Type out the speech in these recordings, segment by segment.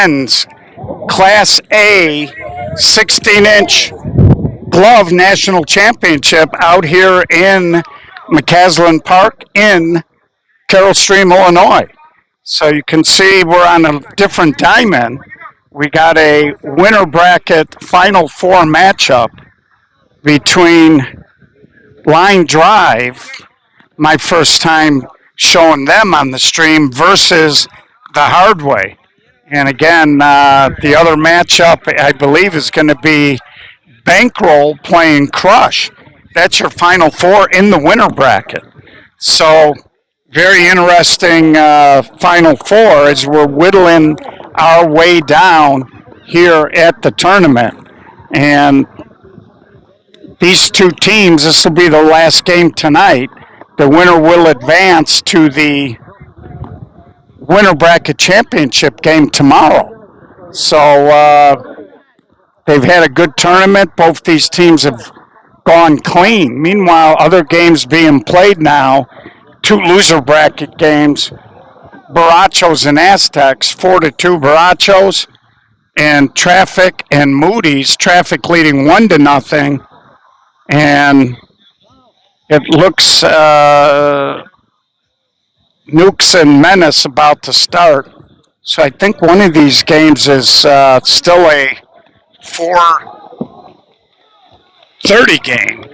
men's Class A 16-inch glove national championship out here in McCaslin Park in Carroll Stream, Illinois. So you can see we're on a different diamond. We got a winner bracket Final Four matchup between Line Drive, my first time showing them on the stream, versus the Hard Way. And again, the other matchup, I believe, is going to be Bankroll playing Crush. That's your Final Four in the winner bracket. So very interesting Final Four as we're whittling our way down here at the tournament. And these two teams, this will be the last game tonight. The winner will advance to the winner bracket championship game tomorrow. So they've had a good tournament. Both these teams have gone clean. Meanwhile, other games being played now, two loser bracket games, Barachos and Aztecs, 4-2 Barachos, and Traffic and Moody's, Traffic leading 1-0. And it looks Nukes and Menace about to start. So I think one of these games is still a 4:30 game.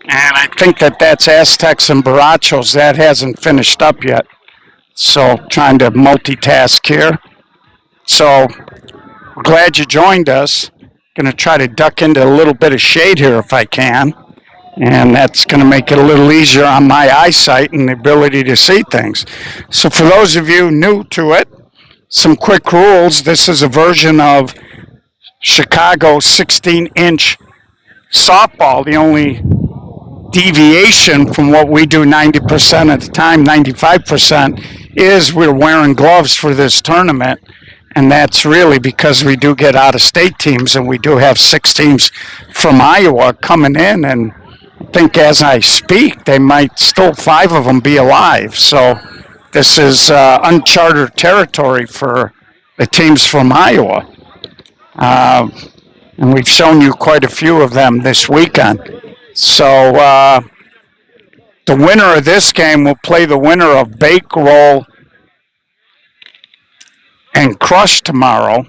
And I think that's Aztecs and Barachos. That hasn't finished up yet. So trying to multitask here. So we're glad you joined us. Going to try to duck into a little bit of shade here if I can. And that's going to make it a little easier on my eyesight and the ability to see things. So for those of you new to it, some quick rules. This is a version of Chicago 16-inch softball. The only deviation from what we do 90% of the time, 95%, is we're wearing gloves for this tournament. And that's really because we do get out-of-state teams, and we do have 6 teams from Iowa coming in. And I think as I speak, they might still 5 of them be alive. So this is uncharted territory for the teams from Iowa. And we've shown you quite a few of them this weekend. So the winner of this game will play the winner of Bake Roll and Crush tomorrow,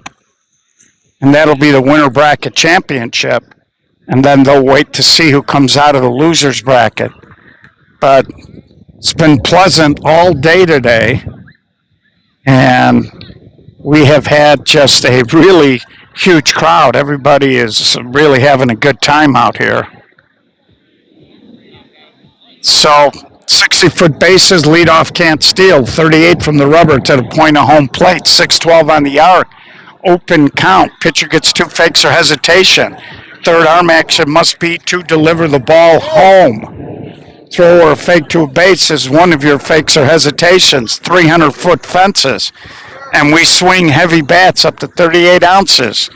and that'll be the winner bracket championship, and then they'll wait to see who comes out of the losers bracket. But it's been pleasant all day today, and we have had just a really huge crowd. Everybody is really having a good time out here. So 60-foot bases, leadoff can't steal, 38 from the rubber to the point of home plate, 6-12 on the arc, open count, pitcher gets 2 fakes or hesitation, third arm action must be to deliver the ball home. Throw or fake to a base is one of your fakes or hesitations, 300-foot fences, and we swing heavy bats up to 38 ounces,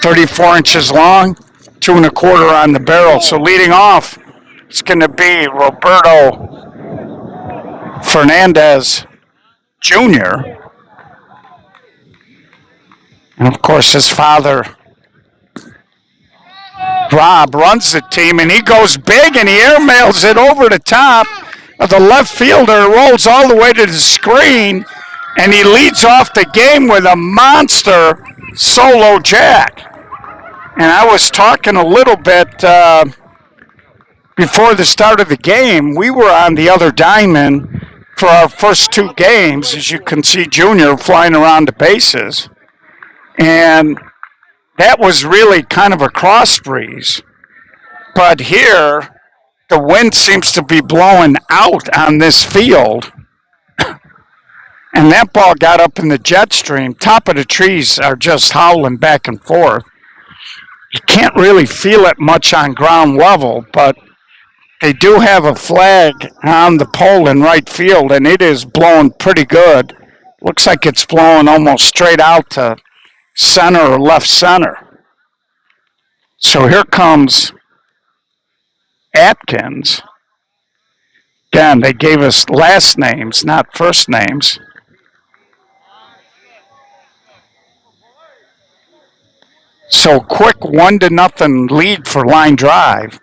34 inches long, 2 1/4 on the barrel. So leading off, it's going to be Roberto Fernandez Jr. And, of course, his father, Rob, runs the team, and he goes big, and he airmails it over the top of the left fielder, rolls all the way to the screen, and he leads off the game with a monster solo jack. And I was talking a little bit before the start of the game. We were on the other diamond for our first 2 games, as you can see Junior flying around the bases. And that was really kind of a cross breeze. But here, the wind seems to be blowing out on this field. And that ball got up in the jet stream. Top of the trees are just howling back and forth. You can't really feel it much on ground level, but they do have a flag on the pole in right field, and it is blowing pretty good. Looks like it's blowing almost straight out to center or left center. So here comes Atkins. Again, they gave us last names, not first names. So quick 1-0 lead for line drive.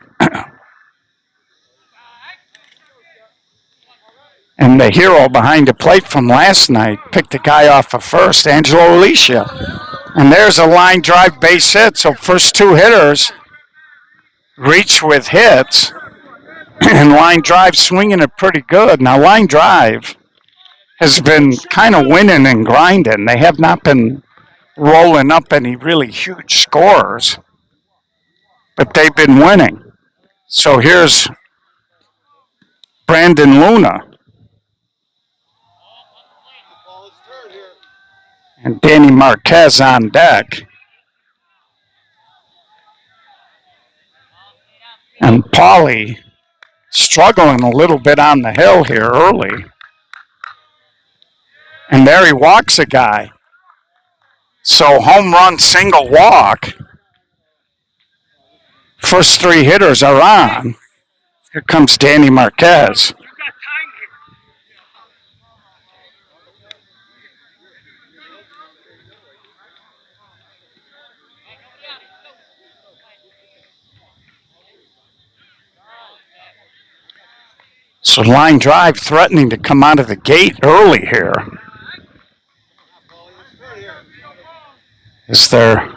And the hero behind the plate from last night picked the guy off of first, Angelo Alicia. And there's a line drive base hit. So first two hitters reach with hits. And line drive swinging it pretty good. Now line drive has been kind of winning and grinding. They have not been rolling up any really huge scores, but they've been winning. So here's Brandon Luna. And Danny Marquez on deck. And Paulie struggling a little bit on the hill here early. And there he walks a guy. So home run, single walk. First three hitters are on. Here comes Danny Marquez. So line drive threatening to come out of the gate early here. As they're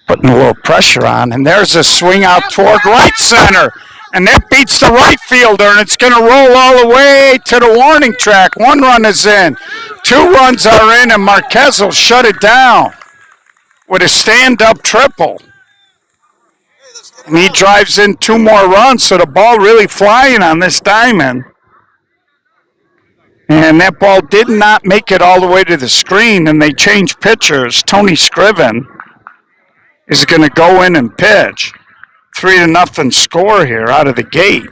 putting a little pressure on. And there's a swing out toward right center. And that beats the right fielder, and it's going to roll all the way to the warning track. 1 run is in. 2 runs are in, and Marquez will shut it down with a stand-up triple. And he drives in 2 more runs, so the ball really flying on this diamond. And that ball did not make it all the way to the screen, and they changed pitchers. Tony Scriven is going to go in and pitch. 3-0 score here out of the gate.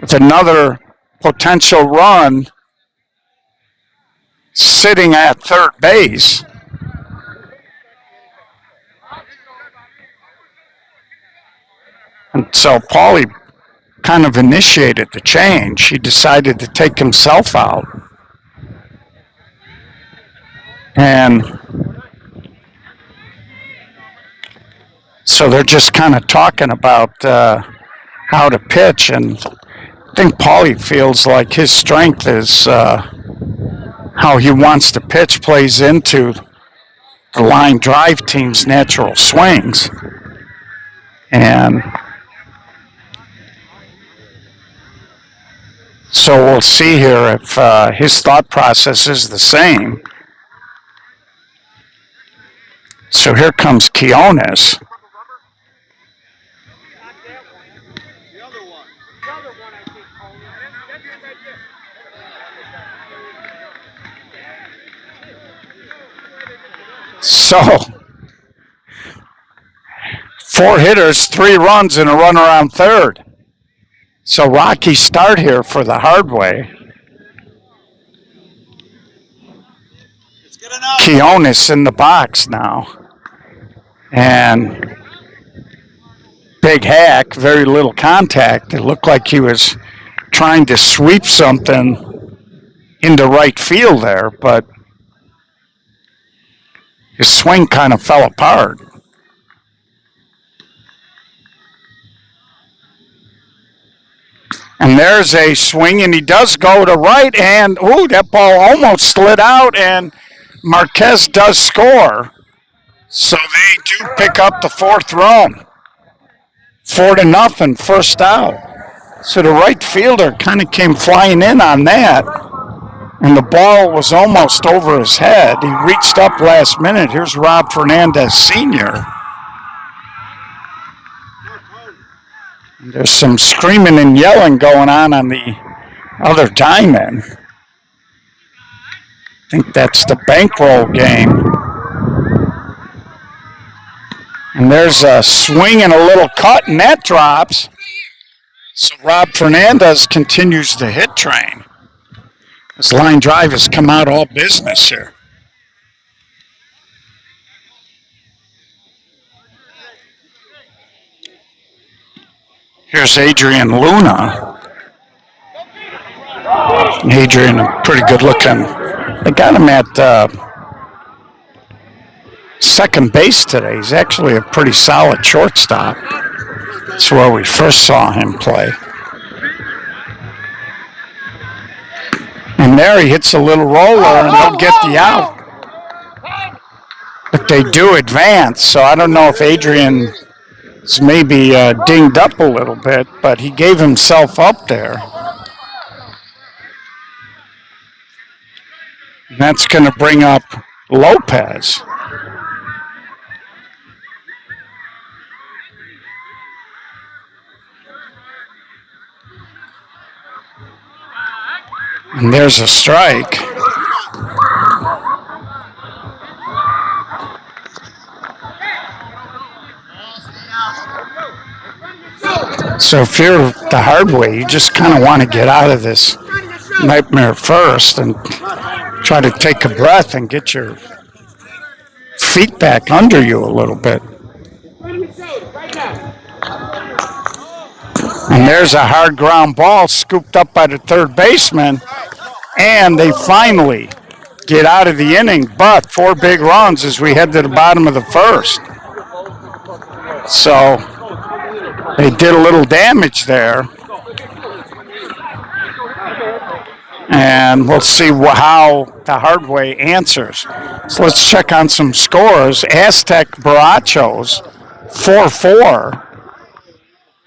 With another potential run sitting at third base. And so Paulie kind of initiated the change. He decided to take himself out. And so they're just kind of talking about how to pitch. And I think Paulie feels like his strength is how he wants to pitch plays into the line drive team's natural swings. And so we'll see here if his thought process is the same. So here comes Quiones. So 4 hitters, 3 runs, and a runner on third. So rocky start here for the hard way. Quiones in the box now. And big hack, very little contact. It looked like he was trying to sweep something into right field there, but his swing kind of fell apart. And there's a swing, and he does go to right, and ooh, that ball almost slid out, and Marquez does score. So they do pick up the 4th run. 4-0, first out. So the right fielder kind of came flying in on that, and the ball was almost over his head. He reached up last minute. Here's Rob Fernandez Sr. There's some screaming and yelling going on the other diamond. I think that's the bankroll game. And there's a swing and a little cut, and that drops. So Rob Fernandez continues the hit train. This line drive has come out all business here. Here's Adrian Luna. Adrian, pretty good looking. They got him at second base today. He's actually a pretty solid shortstop. That's where we first saw him play. And there he hits a little roller and he'll get the out. But they do advance, so I don't know if Adrian is maybe dinged up a little bit, but he gave himself up there. And that's going to bring up Lopez. And there's a strike. So if you're the hard way, you just kind of want to get out of this nightmare first and try to take a breath and get your feet back under you a little bit. And there's a hard ground ball scooped up by the third baseman. And they finally get out of the inning, but 4 big runs as we head to the bottom of the first. So they did a little damage there. And we'll see how the hard way answers. So let's check on some scores. Aztec Barachos, 4-4.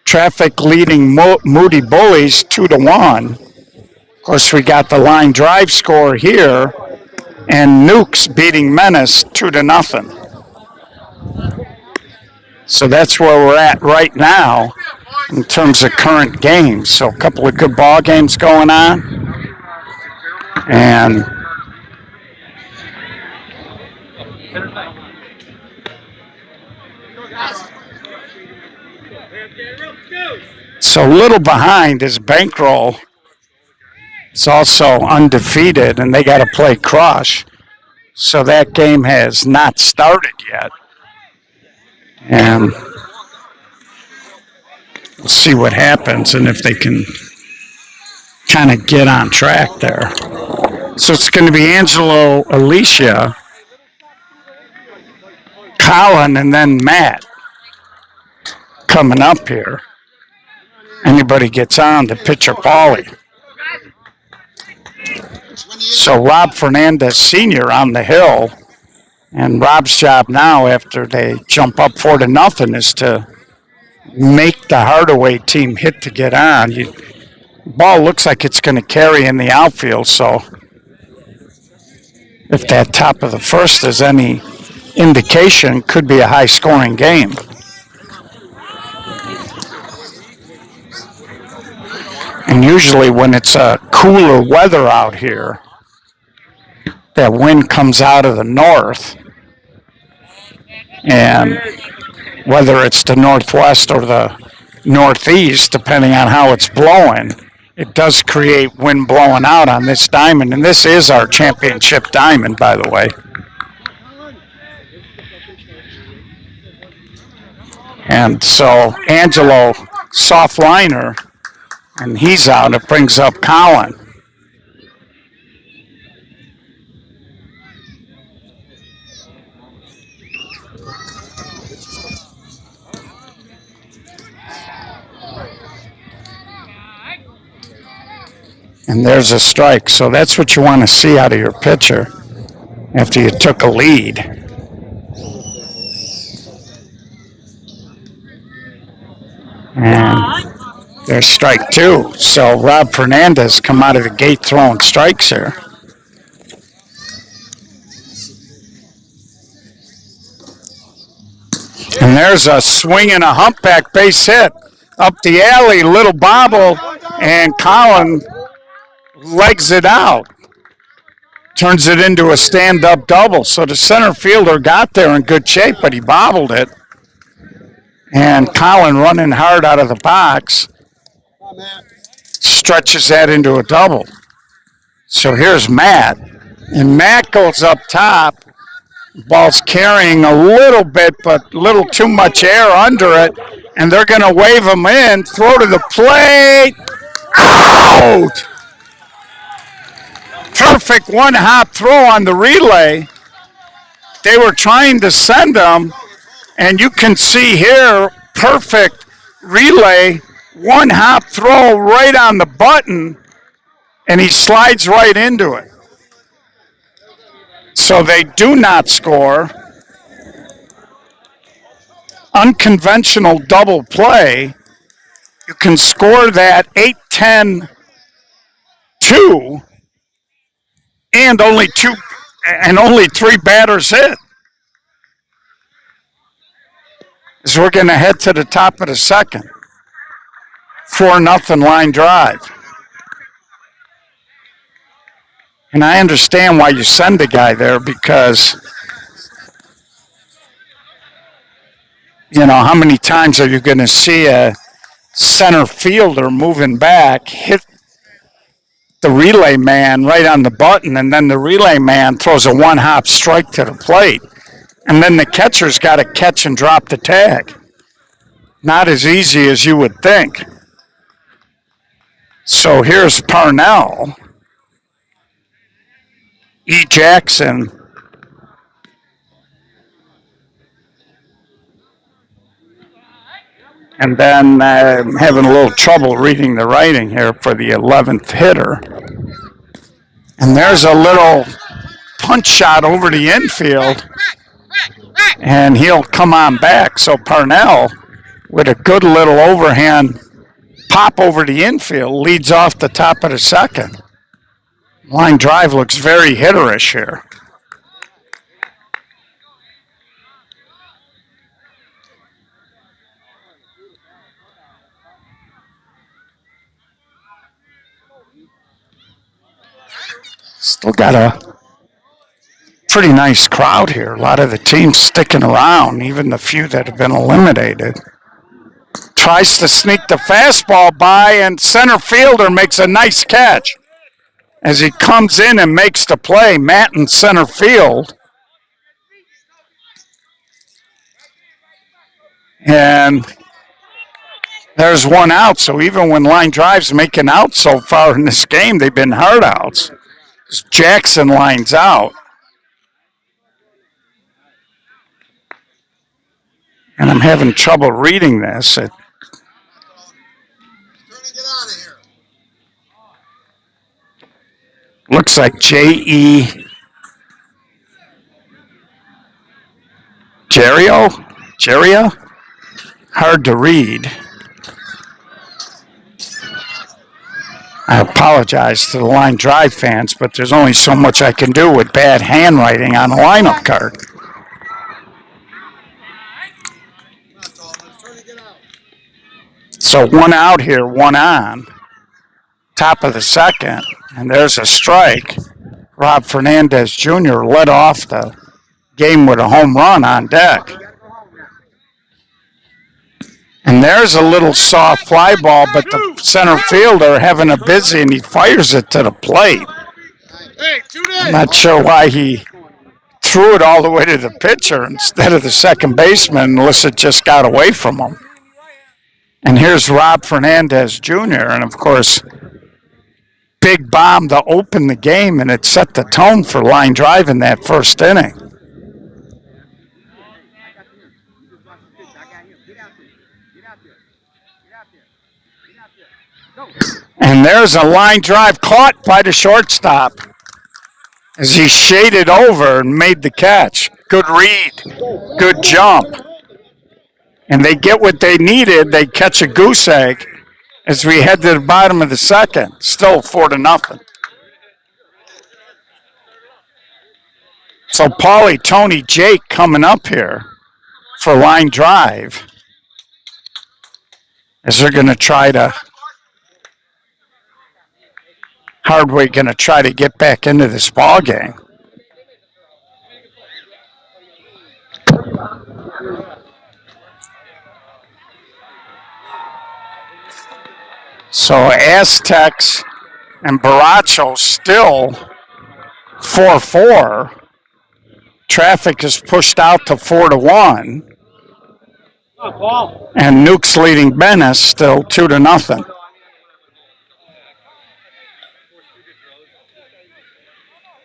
Traffic leading Moody Bullies 2-1. Of course, we got the line drive score here, and Nukes beating Menace 2-0. So that's where we're at right now in terms of current games. So a couple of good ball games going on. And so a little behind is Bankroll. It's also undefeated, and they got to play Crush. So that game has not started yet. And we'll see what happens and if they can kind of get on track there. So it's going to be Angelo, Alicia, Colin, and then Matt coming up here. Anybody gets on, the pitcher Paulie. So Rob Fernandez Sr. on the hill. And Rob's job now, after they jump up 4-0, is to make the Hardaway team hit to get on. Ball looks like it's going to carry in the outfield, so if that top of the first is any indication, could be a high-scoring game. And usually when it's cooler weather out here, that wind comes out of the north, and whether it's the northwest or the northeast, depending on how it's blowing, it does create wind blowing out on this diamond. And this is our championship diamond, by the way. And so Angelo, soft liner, and he's out. It brings up Colin. And there's a strike. So that's what you want to see out of your pitcher after you took a lead. And there's strike 2. So Rob Fernandez come out of the gate throwing strikes here. And there's a swing and a humpback base hit up the alley, little bobble, and Colin legs it out. Turns it into a stand-up double. So the center fielder got there in good shape, but he bobbled it. And Colin, running hard out of the box, stretches that into a double. So here's Matt. And Matt goes up top. Ball's carrying a little bit, but a little too much air under it. And they're going to wave him in. Throw to the plate. Out! Perfect one-hop throw on the relay. they were trying to send him, and you can see here, perfect relay, one hop throw right on the button, and he slides right into it. So they do not score. Unconventional double play. You can score that 8-10-2, and only three batters hit. As we're going to head to the top of the second. 4-0 line drive. And I understand why you send a guy there, because, how many times are you going to see a center fielder moving back, hit the relay man right on the button, and then the relay man throws a one-hop strike to the plate. And then the catcher's got to catch and drop the tag. Not as easy as you would think. So here's Parnell. E. Jackson. And then I'm having a little trouble reading the writing here for the 11th hitter. And there's a little punch shot over the infield. And he'll come on back. So Parnell, with a good little overhand pop over the infield, leads off the top of the second. Line drive looks very hitterish here. Still got a pretty nice crowd here. A lot of the teams sticking around, even the few that have been eliminated. Tries to sneak the fastball by, and center fielder makes a nice catch. As he comes in and makes the play, Matt in center field. And there's one out. So even when line drives making out so far in this game, they've been hard outs. Jackson lines out. And I'm having trouble reading this. Looks like J.E. Jerio? Hard to read. I apologize to the line drive fans, but there's only so much I can do with bad handwriting on a lineup card. So one out here, one on. Top of the second, and there's a strike. Rob Fernandez Jr. led off the game with a home run on deck. And there's a little soft fly ball, but the center fielder having a busy, and he fires it to the plate. I'm not sure why he threw it all the way to the pitcher instead of the second baseman, unless it just got away from him. And here's Rob Fernandez Jr., and of course, big bomb to open the game, and it set the tone for line drive in that first inning. And there's a line drive caught by the shortstop as he shaded over and made the catch. Good read, good jump. And they get what they needed. They catch a goose egg as we head to the bottom of the second. Still 4-0. So Paulie, Tony, Jake coming up here for line drive as they're going to try to Hardway going to try to get back into this ball game. So Aztecs and Baracho still 4-4. Traffic is pushed out to 4-1. And Nuke's leading Bennis still 2-0.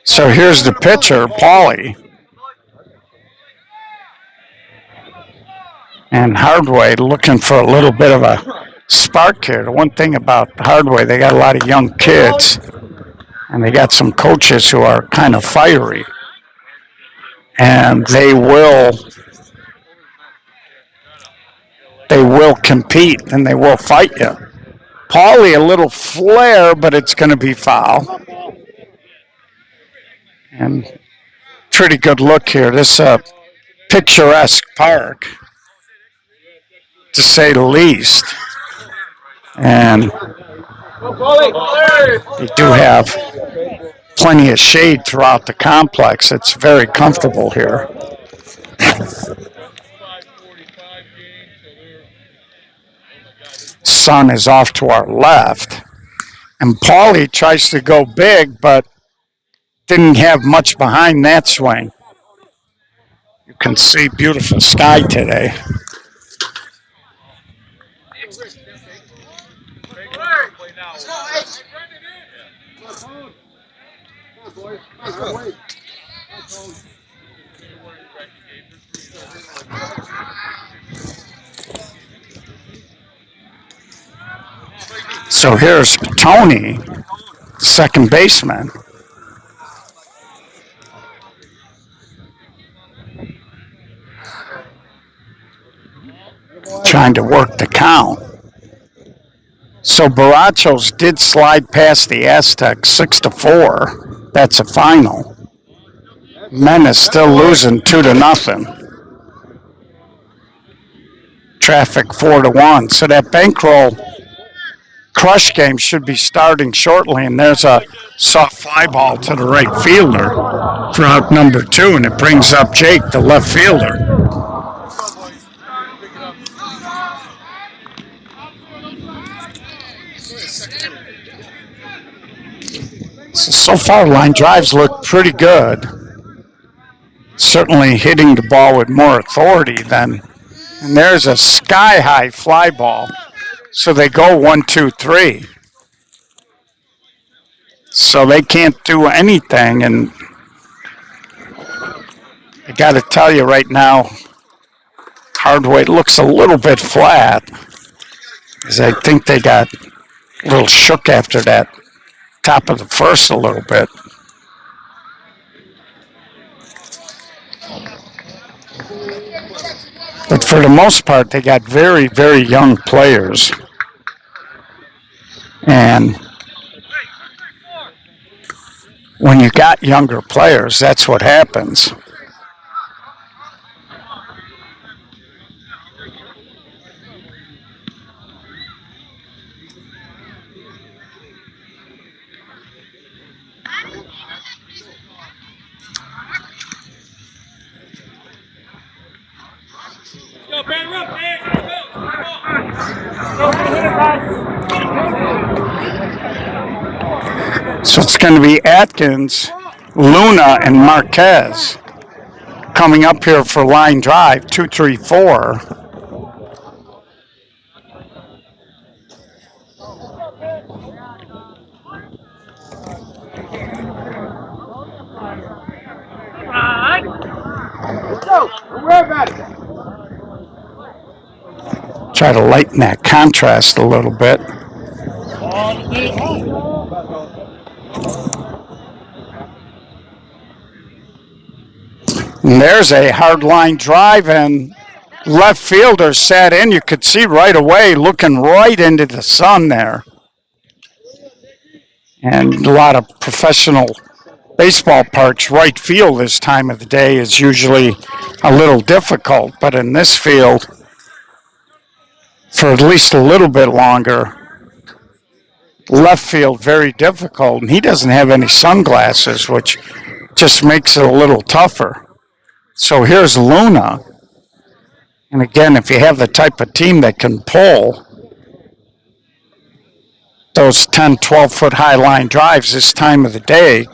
So here's the pitcher, Paulie. And Hardway looking for a little bit of a spark here. The one thing about Hardway, they got a lot of young kids, and they got some coaches who are kind of fiery, and they will compete and they will fight you. Paulie, a little flare, but it's going to be foul. And pretty good look here. This picturesque park, to say the least. And they do have plenty of shade throughout the complex. It's very comfortable here. Sun is off to our left. And Paulie tries to go big, but didn't have much behind that swing. You can see beautiful sky today. So here's Tony, second baseman. Trying to work the count. So Barachos did slide past the Aztecs 6-4. That's a final. Men is still losing 2-0. Traffic 4-1. So that bankroll crush game should be starting shortly, and there's a soft fly ball to the right fielder for out number 2, and it brings up Jake, the left fielder. So far, line drives look pretty good. Certainly hitting the ball with more authority than, and there's a sky-high fly ball. So they go 1-2-3. So they can't do anything, and I got to tell you right now, Hardway looks a little bit flat, because I think they got a little shook after that top of the first a little bit. But for the most part, they got very, very young players. And when you got younger players, that's what happens. So it's going to be Atkins, Luna, and Marquez coming up here for line drive, 2-3-4. Try to lighten that contrast a little bit. And there's a hard line drive, and left fielder sat in. You could see right away, looking right into the sun there. And a lot of professional baseball parks, right field this time of the day is usually a little difficult. But in this field, for at least a little bit longer, left field very difficult. And he doesn't have any sunglasses, which just makes it a little tougher. So here's Luna. And again, if you have the type of team that can pull those 10, 12-foot high line drives this time of the day,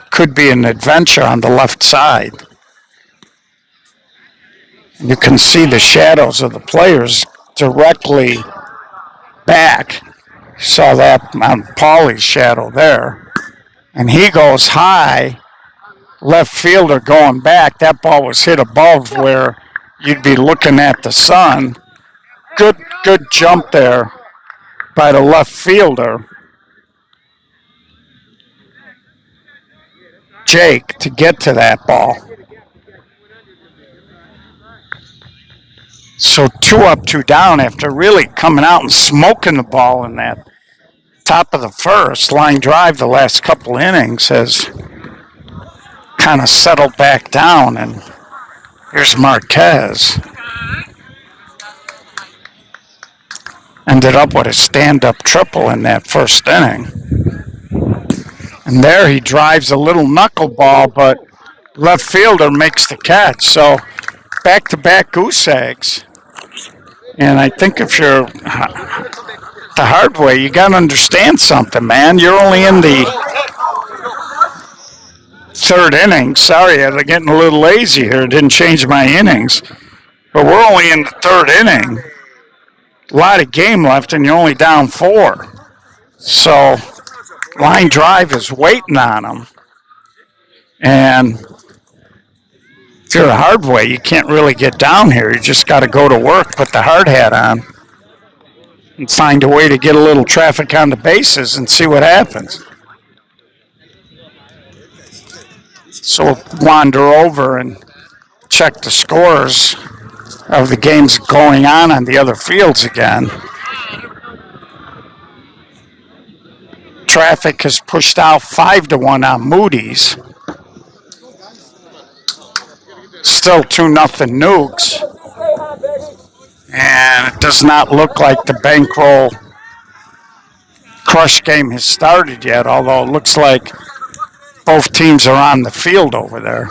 could be an adventure on the left side. You can see the shadows of the players directly back. Saw that on Paulie's shadow there. And he goes high. Left fielder going back. That ball was hit above where you'd be looking at the sun. Good jump there by the left fielder, Jake, to get to that ball. So 2 up, 2 down after really coming out and smoking the ball in that top of the first. Line drive the last couple innings has kind of settled back down, and here's Marquez. Ended up with a stand-up triple in that first inning. And there he drives a little knuckleball, but left fielder makes the catch. So back-to-back goose eggs. And I think if you're the hard way, you got to understand something, man. You're only in the third inning. Sorry, I'm getting a little lazy here. Didn't change my innings. But we're only in the third inning. A lot of game left, and you're only down 4. So line drive is waiting on him. And if you're a hard way, you can't really get down here. You just got to go to work, put the hard hat on, and find a way to get a little traffic on the bases and see what happens. So we'll wander over and check the scores of the games going on the other fields again. Traffic has pushed out 5-1 on Moody's. Still 2-0 Nukes. And it does not look like the bankroll crush game has started yet, although it looks like both teams are on the field over there.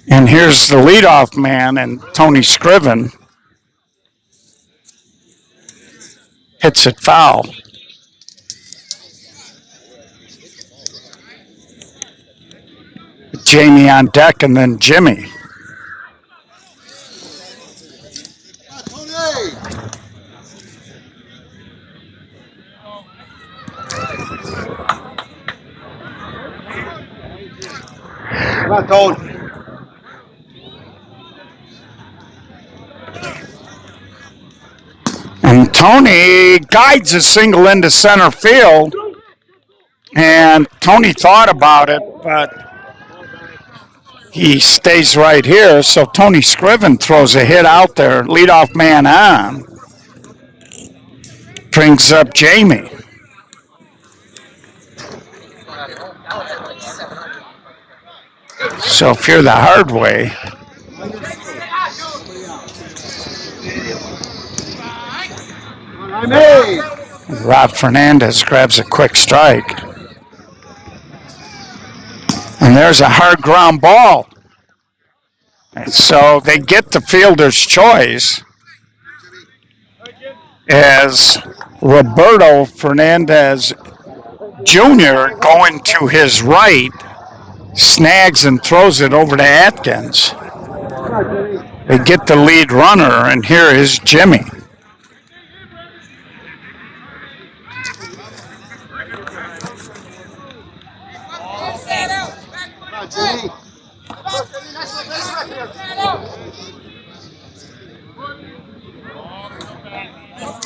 And here's the leadoff man, and Tony Scriven hits it foul. Jamie on deck, and then Jimmy. And Tony guides a single into center field. And Tony thought about it, but he stays right here. So Tony Scriven throws a hit out there, leadoff man on. Brings up Jamie. So if you're the hard way, Rob Fernandez grabs a quick strike. And there's a hard ground ball. And so they get the fielder's choice as Roberto Fernandez Jr. going to his right snags and throws it over to Atkins. They get the lead runner, and here is Jimmy.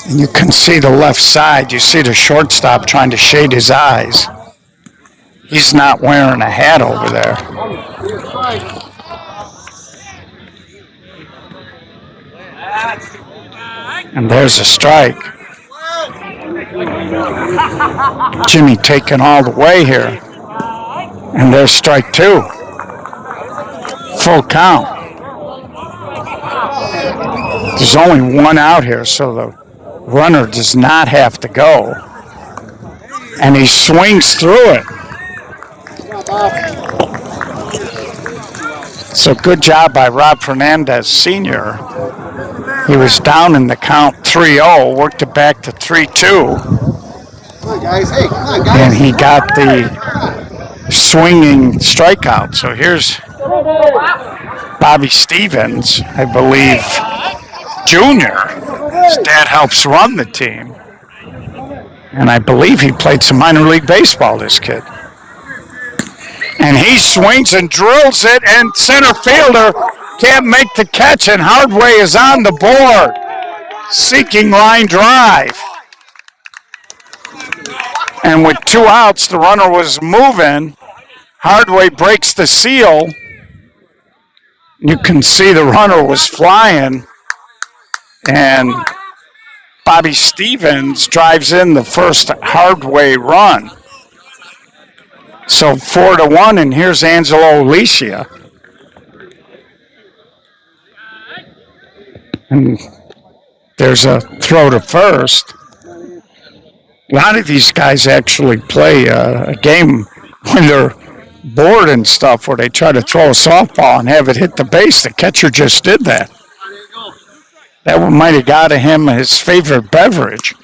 And you can see the left side. You see the shortstop trying to shade his eyes. He's not wearing a hat over there. And there's a strike. Jimmy taking all the way here. And there's strike 2. Full count. There's only one out here, so the runner does not have to go. And he swings through it. So good job by Rob Fernandez Sr. He was down in the count 3-0, worked it back to 3-2. And he got the swinging strikeout. So here's Bobby Stevens, I believe, Jr. His dad helps run the team. And I believe he played some minor league baseball, this kid. And he swings and drills it, and center fielder can't make the catch, and Hardway is on the board, seeking line drive. And with 2 outs, the runner was moving. Hardway breaks the seal. You can see the runner was flying, and Bobby Stevens drives in the first Hardway run. So 4-1, and here's Angelo Alicia. And there's a throw to first. A lot of these guys actually play a game when they're bored and stuff where they try to throw a softball and have it hit the base. The catcher just did that. That might have got him his favorite beverage.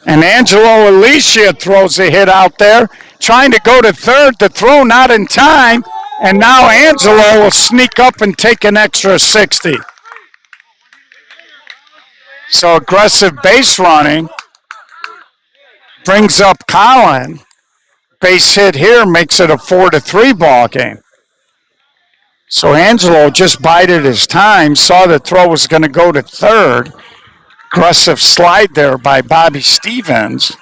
And Angelo Alicia throws a hit out there, trying to go to third. The throw not in time, and now Angelo will sneak up and take an extra 60. So aggressive base running brings up Colin. Base hit here makes it a 4-3 ball game. So Angelo just bided his time, saw the throw was going to go to third. Aggressive slide there by Bobby Stevens.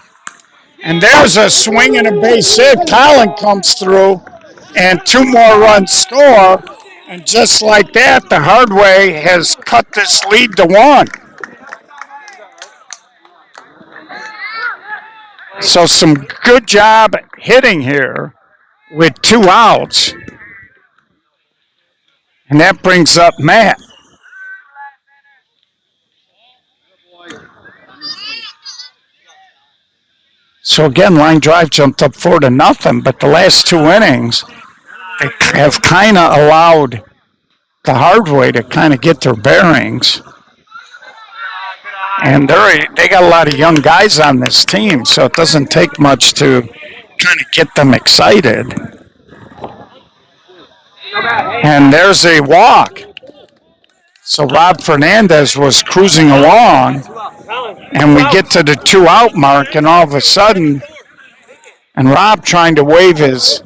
And there's a swing and a base hit. Colin comes through, and 2 more runs score. And just like that, the Hardway has cut this lead to 1. So some good job hitting here with 2 outs. And that brings up Matt. So again, line drive jumped up 4-0, but the last 2 innings, they have kind of allowed the Hardway to kind of get their bearings. And they got a lot of young guys on this team, so it doesn't take much to kind of get them excited. And there's a walk. So Rob Fernandez was cruising along, and we get to the 2-out mark, and all of a sudden, and Rob trying to wave his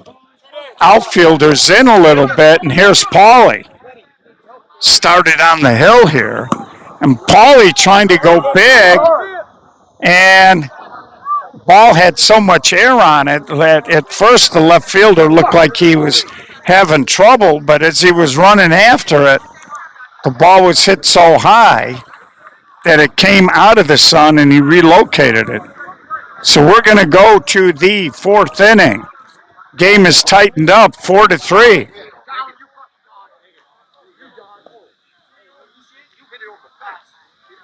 outfielders in a little bit, and here's Paulie. Started on the hill here, and Paulie trying to go big, and ball had so much air on it that at first the left fielder looked like he was having trouble, but as he was running after it, the ball was hit so high that it came out of the sun and he relocated it. So we're going to go to the 4th inning. Game is tightened up 4-3.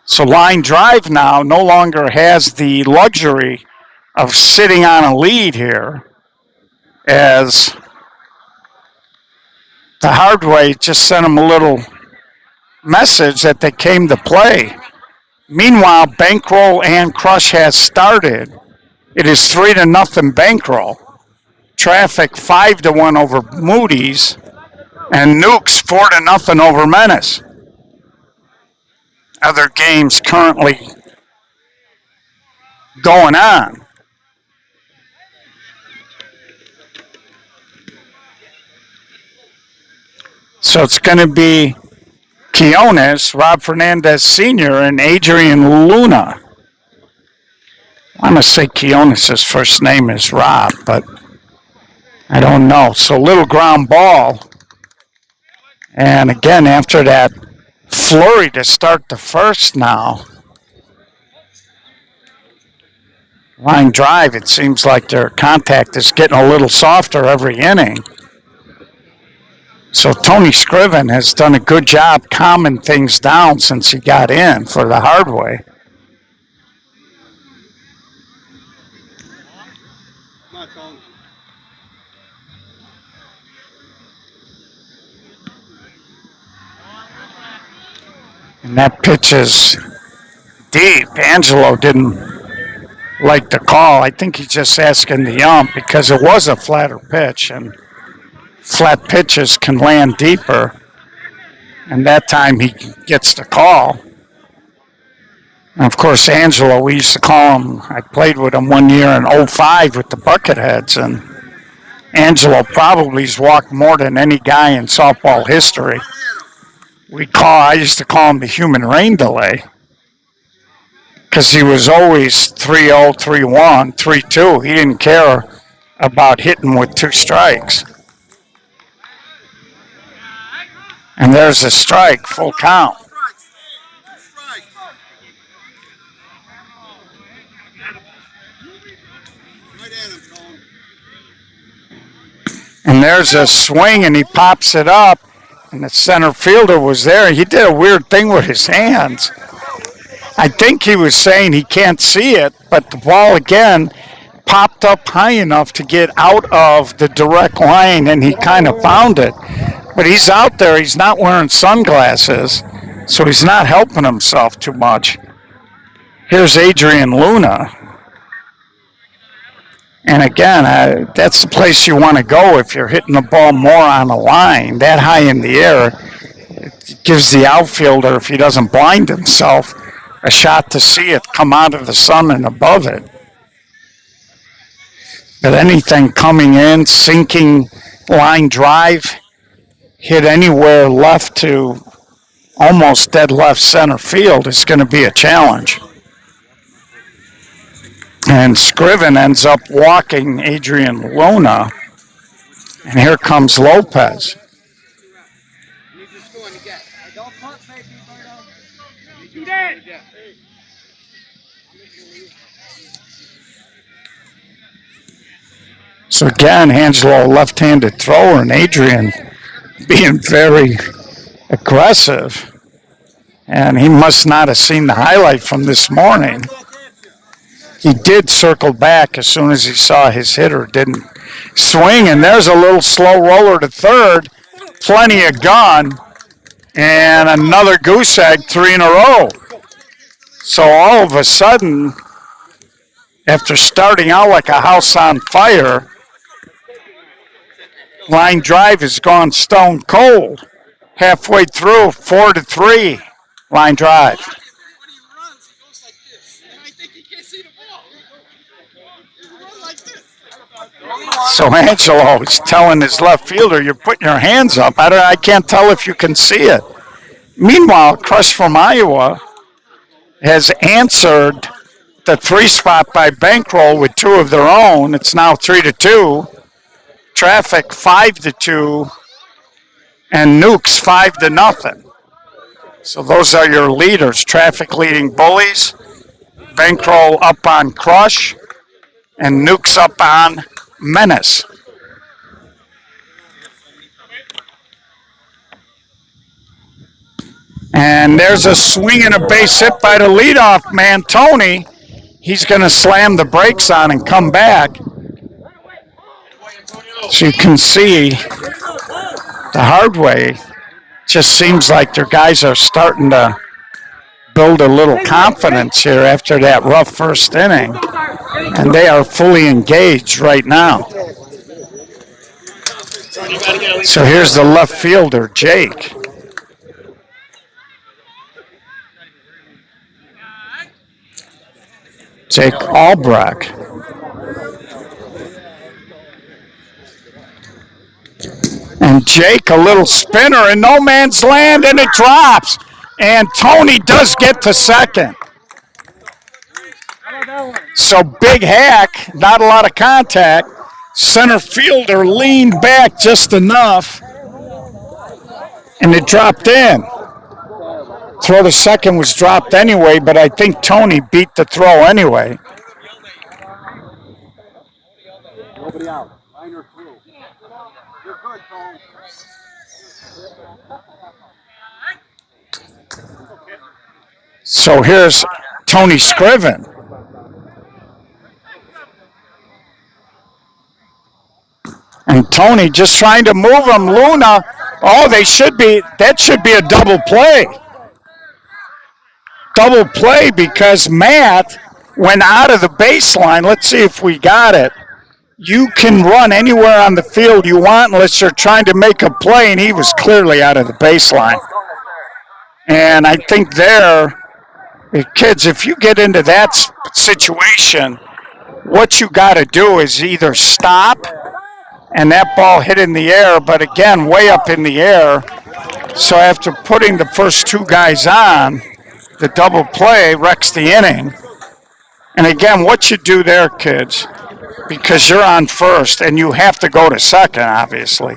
So line drive now no longer has the luxury of sitting on a lead here, as the Hardway just sent him a little message that they came to play. Meanwhile, Bankroll and Crush has started. It is 3-0 Bankroll. Traffic 5-1 over Moody's, and Nukes 4-0 over Menace. Other games currently going on. So it's going to be Quiones, Rob Fernandez Sr., and Adrian Luna. I'm going to say Quiones' first name is Rob, but I don't know. So little ground ball. And again, after that flurry to start the first now, line drive, it seems like their contact is getting a little softer every inning. So Tony Scriven has done a good job calming things down since he got in for the Hardway. And that pitch is deep. Angelo didn't like the call. I think he's just asking the ump because it was a flatter pitch, and flat pitches can land deeper. And that time he gets the call. And of course, Angelo, we used to call him, I played with him one year in '05 with the Bucketheads, and Angelo probably's walked more than any guy in softball history. I used to call him the human rain delay because he was always 3-0, 3-1, 3-2. He didn't care about hitting with 2 strikes. And there's a strike, full count. And there's a swing, and he pops it up, and the center fielder was there. He did a weird thing with his hands. I think he was saying he can't see it, but the ball again popped up high enough to get out of the direct line, and he kind of found it. But he's out there. He's not wearing sunglasses, so he's not helping himself too much. Here's Adrian Luna. And again, that's the place you want to go if you're hitting the ball more on the line, that high in the air. It gives the outfielder, if he doesn't blind himself, a shot to see it come out of the sun and above it. But anything coming in, sinking line drive, hit anywhere left to almost dead left center field is going to be a challenge. And Scriven ends up walking Adrian Luna. And here comes Lopez. So again, Angelo, left-handed thrower, and Adrian being very aggressive. And he must not have seen the highlight from this morning. He did circle back as soon as he saw his hitter didn't swing, and there's a little slow roller to third, plenty of gun, and another goose egg, 3 in a row. So all of a sudden, after starting out like a house on fire, line drive has gone stone cold. Halfway through, 4-3, line drive. So Angelo is telling his left fielder, you're putting your hands up. I can't tell if you can see it. Meanwhile, Crush from Iowa has answered the 3 spot by Bankroll with 2 of their own. It's now 3-2. Traffic 5-2. And Nukes 5-0. So those are your leaders. Traffic leading Bullies. Bankroll up on Crush. And Nukes up on Menace. And there's a swing and a base hit by the leadoff man, Tony. He's going to slam the brakes on and come back. So you can see the hard way. Just seems like their guys are starting to build a little confidence here after that rough first inning. And they are fully engaged right now. So here's the left fielder, Jake. Jake Albrecht. And Jake, a little spinner in no man's land, and it drops. And Tony does get to second. So big hack, not a lot of contact. Center fielder leaned back just enough, and it dropped in. Throw to second was dropped anyway, but I think Tony beat the throw anyway. Nobody out. Minor through. You're good, Tony. So here's Tony Scriven. And Tony just trying to move him. Luna, that should be a double play. Double play because Matt went out of the baseline. Let's see if we got it. You can run anywhere on the field you want unless you're trying to make a play, and he was clearly out of the baseline. And I think kids, if you get into that situation, what you got to do is either stop and that ball hit in the air, but again, way up in the air. So after putting the first two guys on, the double play wrecks the inning. And again, what you do there, kids, because you're on first and you have to go to second, obviously.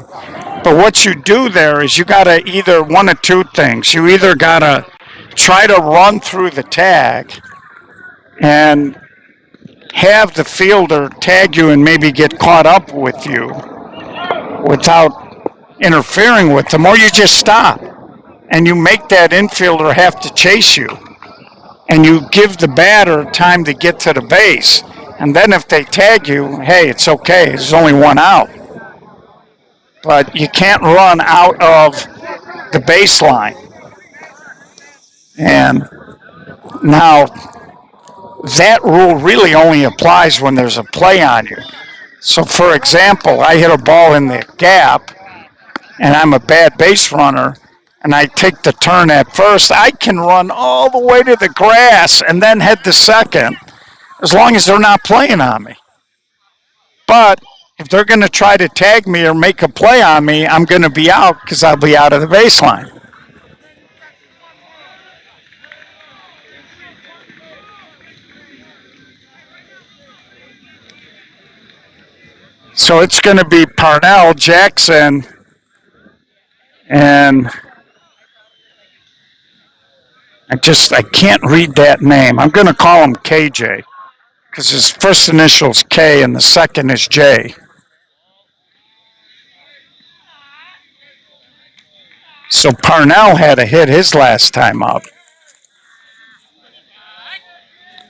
But what you do there is you got to either one of two things. You either got to try to run through the tag and have the fielder tag you and maybe get caught up with you without interfering with them, or you just stop and you make that infielder have to chase you, and you give the batter time to get to the base. And then if they tag you, hey, it's okay. There's only one out. But you can't run out of the baseline. And now that rule really only applies when there's a play on you. So, for example, I hit a ball in the gap, and I'm a bad base runner, and I take the turn at first. I can run all the way to the grass and then head to second, as long as they're not playing on me. But if they're going to try to tag me or make a play on me, I'm going to be out because I'll be out of the baseline. So it's going to be Parnell, Jackson, and I can't read that name. I'm going to call him KJ because his first initial is K and the second is J. So Parnell had to hit his last time up.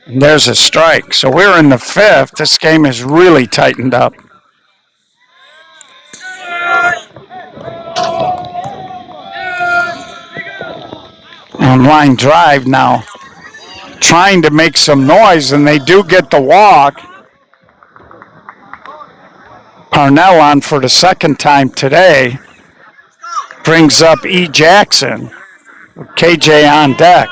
And there's a strike. So we're in the fifth. This game is really tightened up. On line drive now, trying to make some noise, and they do get the walk. Parnell on for the second time today brings up E. Jackson, KJ on deck.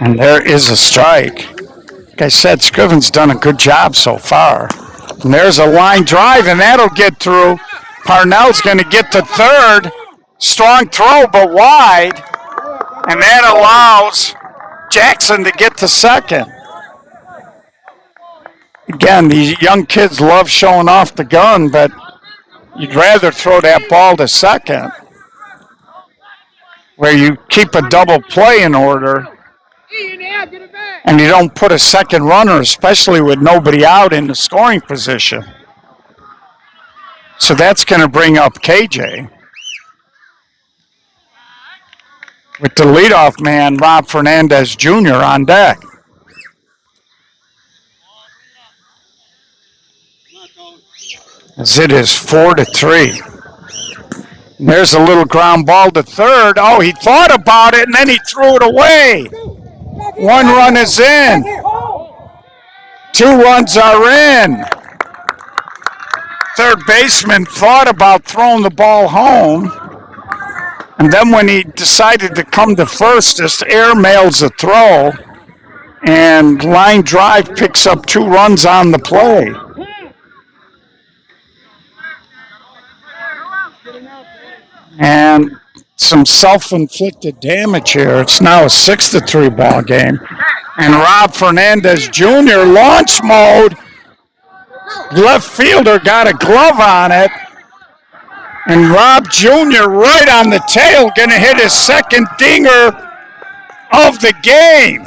And there is a strike. Like I said, Scriven's done a good job so far. And there's a line drive, and that'll get through. Parnell's going to get to third. Strong throw, but wide. And that allows Jackson to get to second. Again, these young kids love showing off the gun, but you'd rather throw that ball to second, where you keep a double play in order and you don't put a second runner, especially with nobody out in the scoring position. So that's going to bring up KJ. With the leadoff man, Rob Fernandez Jr. on deck. As it is 4-3. And there's a little ground ball to third. Oh, he thought about it and then he threw it away. One run is in. 2 runs are in. Third baseman thought about throwing the ball home. And then when he decided to come to first, just airmails the throw. And line drive picks up 2 runs on the play. And some self-inflicted damage here. It's now a 6-3 ball game. And Rob Fernandez Jr. launch mode. Left fielder got a glove on it. And Rob Jr. right on the tail, going to hit his second dinger of the game.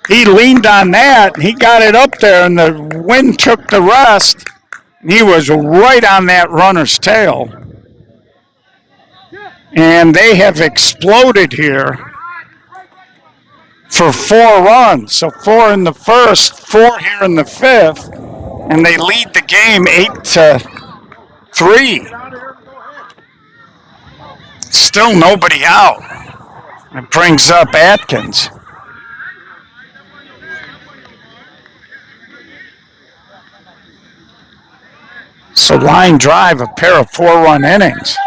He leaned on that. He got it up there, and the wind took the rest. He was right on that runner's tail. And they have exploded here for 4 runs. So 4 in the first, 4 here in the fifth. And they lead the game 8-3. Still nobody out. It brings up Atkins. So line drive, a pair of 4-run innings.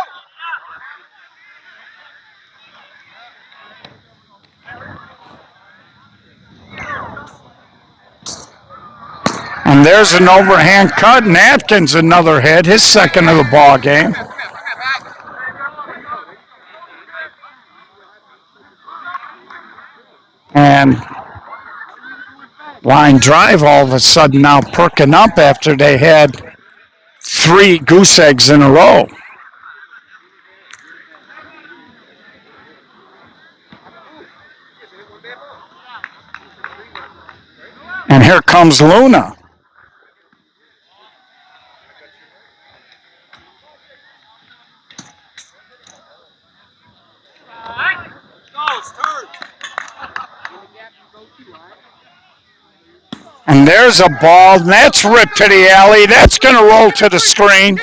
And there's an overhand cut, and Atkins another hit, his second of the ball game. And line drive all of a sudden now perking up after they had 3 goose eggs in a row. And here comes Luna. And there's a ball, and that's ripped to the alley. That's going to roll to the screen.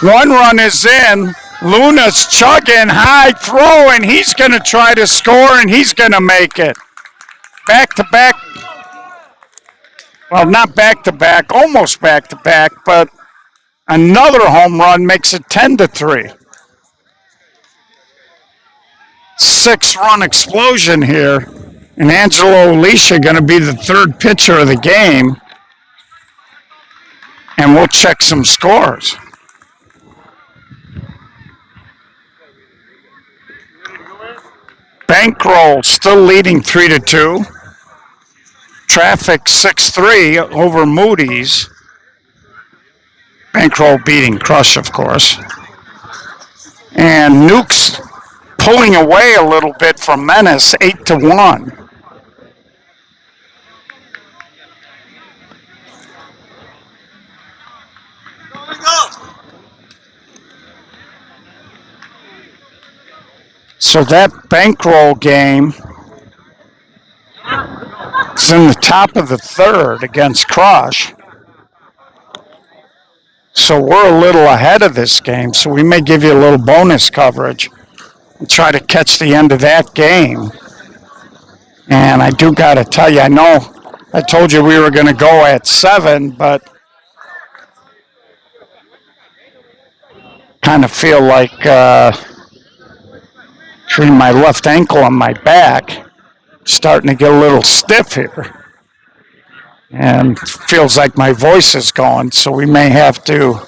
1 run is in. Luna's chugging, high throw, and he's going to try to score, and he's going to make it. Back-to-back. Well, not back-to-back, almost back-to-back, but another home run makes it 10-3. 6-run explosion here. And Angelo Alicia going to be the 3rd pitcher of the game. And we'll check some scores. Bankroll still leading 3-2. Traffic 6-3 over Moody's. Bankroll beating Crush, of course. And Nuke's pulling away a little bit from Menace, 8-1. So that bankroll game is in the top of the 3rd against Crush. So we're a little ahead of this game, so we may give you a little bonus coverage and try to catch the end of that game. And I do got to tell you, I know I told you we were going to go at 7, but kind of feel like between my left ankle and my back, starting to get a little stiff here. And feels like my voice is going, so we may have to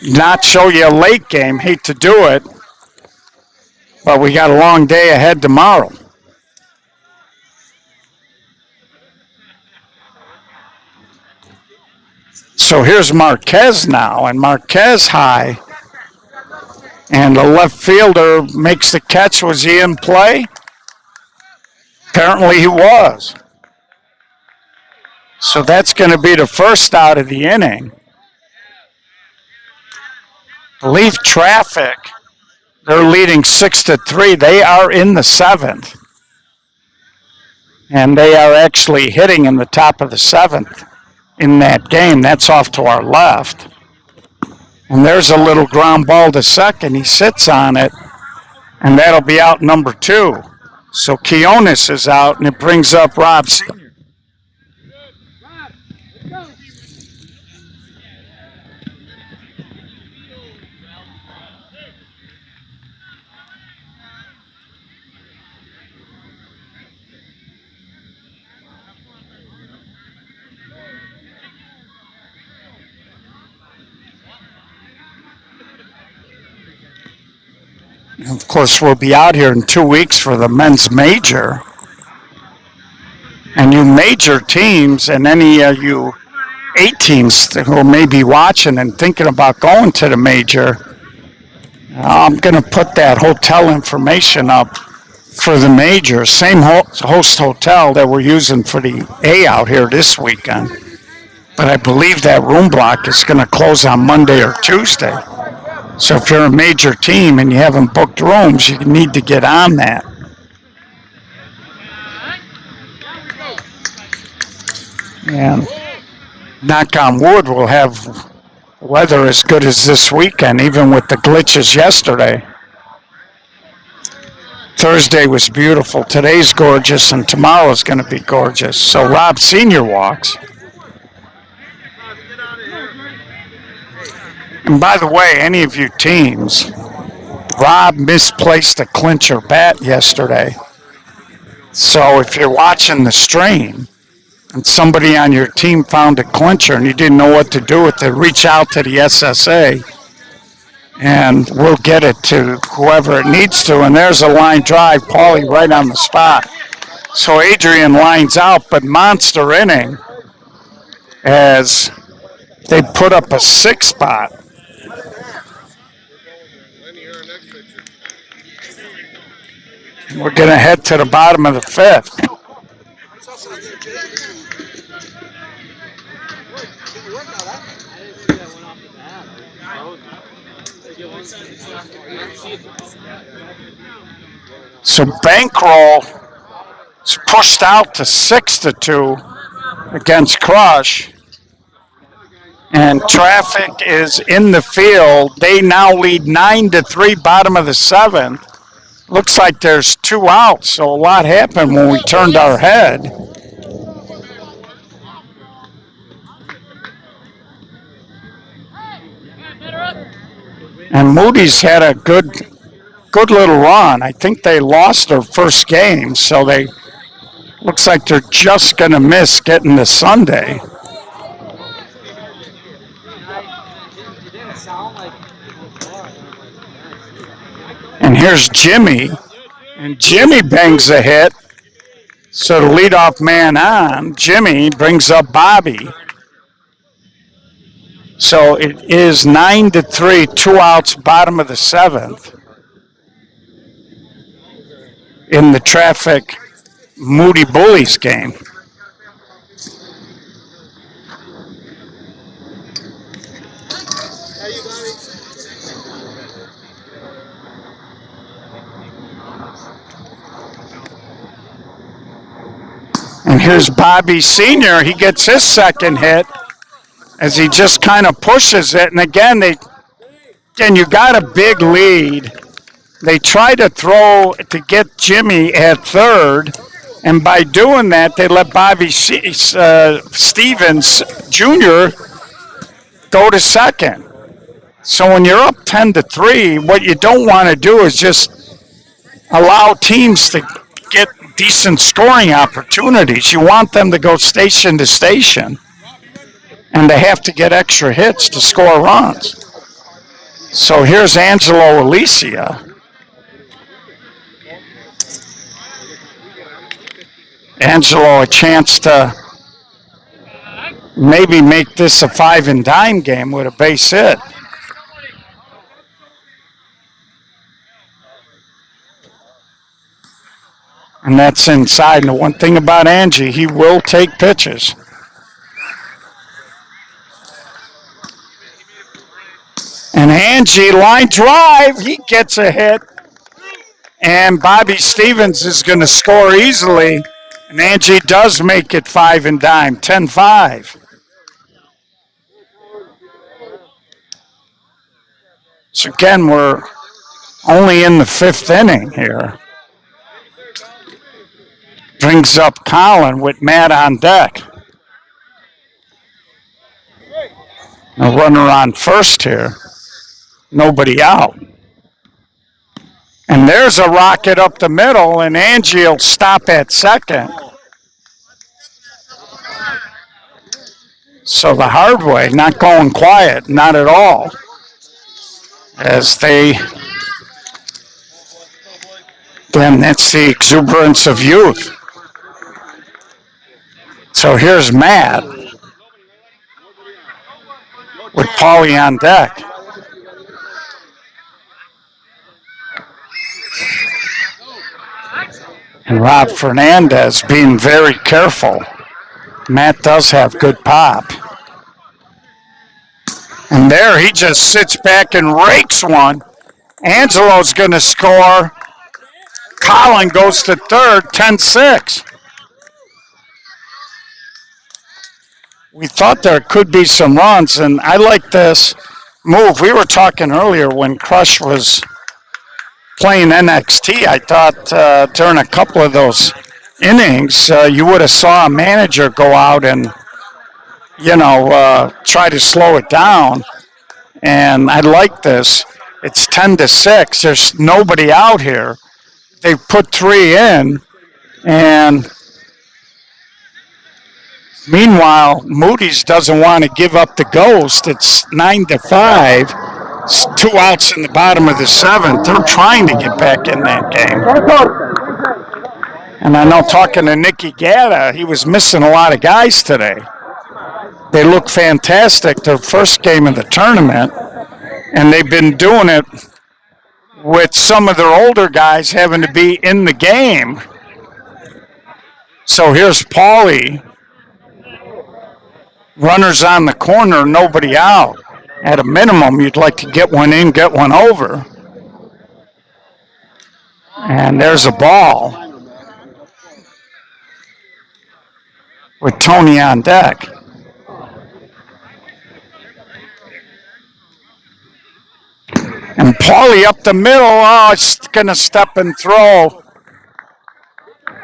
not show you a late game. Hate to do it, but we got a long day ahead tomorrow. So here's Marquez now, and Marquez high. And the left fielder makes the catch. Was he in play? Apparently he was. So that's going to be the first out of the inning. I believe Traffic, they're leading 6-3. They are in the 7th. And they are actually hitting in the top of the 7th in that game. That's off to our left. And there's a little ground ball to second. He sits on it, and that'll be out number 2. So Keonis is out, and it brings up Rob Sr. Of course, we'll be out here in 2 weeks for the men's major. And you major teams and any of you A teams who may be watching and thinking about going to the major, I'm going to put that hotel information up for the major. Same host hotel that we're using for the A out here this weekend. But I believe that room block is going to close on Monday or Tuesday. So if you're a major team and you haven't booked rooms, you need to get on that. And knock on wood, we'll have weather as good as this weekend, even with the glitches yesterday. Thursday was beautiful. Today's gorgeous, and tomorrow's going to be gorgeous. So Rob Sr. walks. And by the way, any of you teams, Rob misplaced a clincher bat yesterday. So if you're watching the stream and somebody on your team found a clincher and you didn't know what to do with it, reach out to the SSA and we'll get it to whoever it needs to. And there's a line drive, Paulie right on the spot. So Adrian lines out, but monster inning as they put up a 6 spot. We're going to head to the bottom of the 5th. So Bankroll is pushed out to 6-2 against Crush. And Traffic is in the field. They now lead 9-3, bottom of the 7th. Looks like there's 2 outs, so a lot happened when we turned our head. And Moody's had a good little run. I think they lost their first game, so they looks like they're just going to miss getting to Sunday. And here's Jimmy, and Jimmy bangs a hit. So the leadoff man on, Jimmy brings up Bobby. So it is 9-3, 2 outs, bottom of the 7th. In the Traffic Moody Bullies game. And here's Bobby Sr. He gets his second hit as he just kind of pushes it. And again, you got a big lead. They try to throw to get Jimmy at third. And by doing that, they let Bobby Stevens Jr. go to second. So when you're up 10-3, what you don't want to do is just allow teams to get decent scoring opportunities. You want them to go station to station, and they have to get extra hits to score runs. So here's Angelo Alicia. Angelo a chance to maybe make this a 5 and dime game with a base hit. And that's inside. And the one thing about Angie, he will take pitches. And Angie, line drive, he gets a hit. And Bobby Stevens is going to score easily. And Angie does make it 5 and dime, 10-5. So again, we're only in the 5th inning here. Brings up Colin with Matt on deck. A runner on first here. Nobody out. And there's a rocket up the middle, and Angie will stop at second. So the hard way, not going quiet, not at all. As then that's the exuberance of youth. So here's Matt with Paulie on deck. And Rob Fernandez being very careful. Matt does have good pop. And there he just sits back and rakes one. Angelo's going to score. Colin goes to third, 10-6. We thought there could be some runs, and I like this move. We were talking earlier when Crush was playing NXT. I thought during a couple of those innings, you would have saw a manager go out and try to slow it down. And I like this. It's 10-6. There's nobody out here. They put three in, and meanwhile, Moody's doesn't want to give up the ghost. It's 9-5. It's 2 outs in the bottom of the seventh. They're trying to get back in that game. And I know talking to Nicky Gatta, he was missing a lot of guys today. They look fantastic. Their first game of the tournament, and they've been doing it with some of their older guys having to be in the game. So here's Paulie. Runners on the corner, nobody out. At a minimum, you'd like to get one in, get one over. And there's a ball with Tony on deck. And Paulie up the middle. Oh, it's going to step and throw.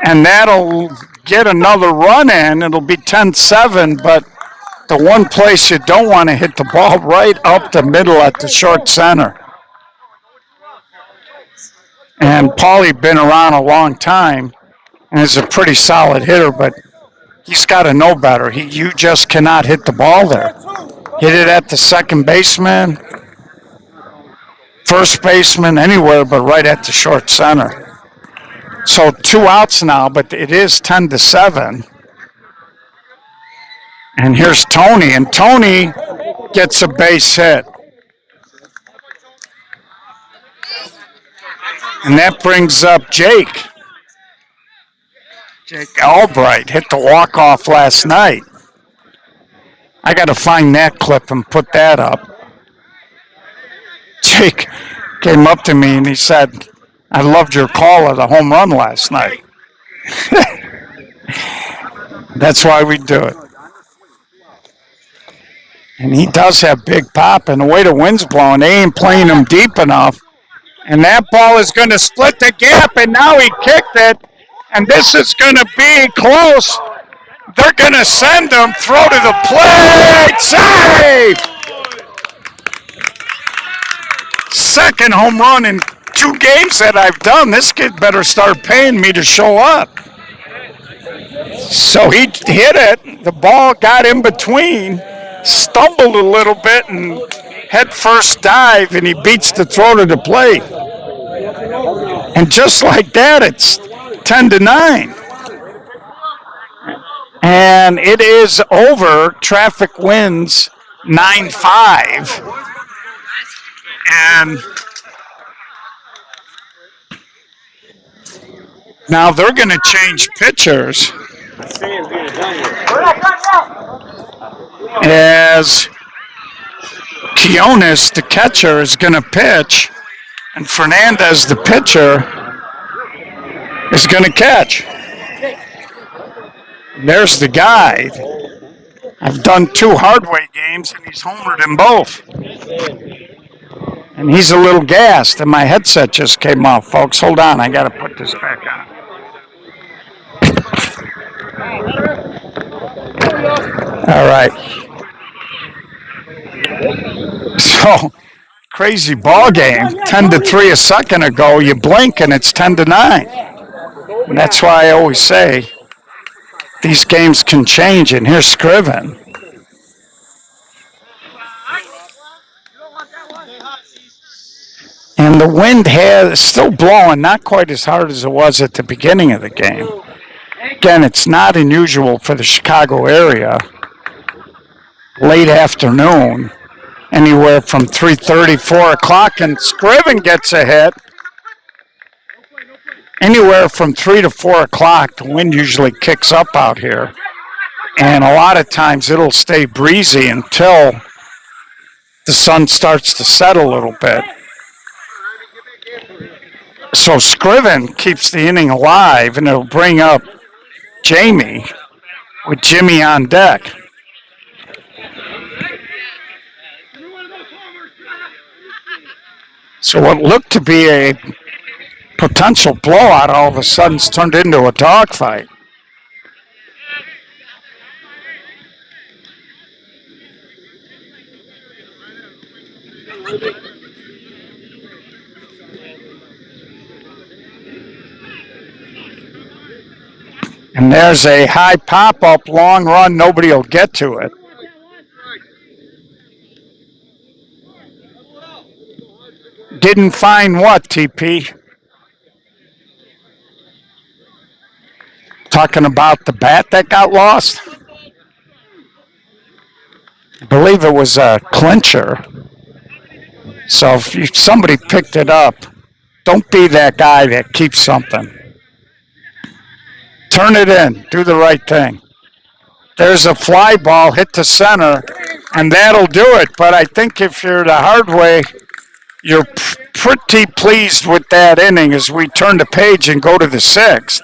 And that'll get another run in. It'll be 10-7, but the one place you don't want to hit the ball right up the middle at the short center. And Paulie been around a long time and is a pretty solid hitter, but he's got to know better. You just cannot hit the ball there. Hit it at the second baseman, first baseman, anywhere but right at the short center. So 2 outs now, but it is 10-7. And here's Tony, and Tony gets a base hit. And that brings up Jake. Jake Albright hit the walk-off last night. I got to find that clip and put that up. Jake came up to me and he said, I loved your call of the home run last night. That's why we do it. And he does have big pop, and the way the wind's blowing, they ain't playing him deep enough. And that ball is going to split the gap, and now he kicked it. And this is going to be close. They're going to send him, throw to the plate, save! Second home run in 2 games that I've done. This kid better start paying me to show up. So he hit it. The ball got in between, stumbled a little bit, and head first dive, and he beats the throw to the plate. And just like that, it's 10-9. And it is over. Traffic wins 9-5. And now they're going to change pitchers as Quiones, the catcher, is going to pitch, and Fernandez, the pitcher, is going to catch. There's the guide. I've done 2 Hardway games, and he's homered in both. And he's a little gassed, and my headset just came off, folks. Hold on, I got to put this back on. All right. So, crazy ball game. 10-3 a second ago. You blink, and it's 10-9. And that's why I always say these games can change, and here's Scriven. And the wind is still blowing, not quite as hard as it was at the beginning of the game. Again, it's not unusual for the Chicago area. Late afternoon, anywhere from 3:30, 4 o'clock, and Scriven gets a hit. Anywhere from 3 to 4 o'clock, the wind usually kicks up out here. And a lot of times it'll stay breezy until the sun starts to set a little bit. So Scriven keeps the inning alive, and it'll bring up Jamie with Jimmy on deck. So what looked to be a potential blowout all of a sudden turned into a dogfight. And there's a high pop-up, long run. Nobody will get to it. Didn't find what, TP? Talking about the bat that got lost? I believe it was a clincher. So if somebody picked it up, don't be that guy that keeps something. Turn it in. Do the right thing. There's a fly ball hit to center, and that'll do it. But I think if you're the Hardway, you're pretty pleased with that inning as we turn the page and go to the sixth.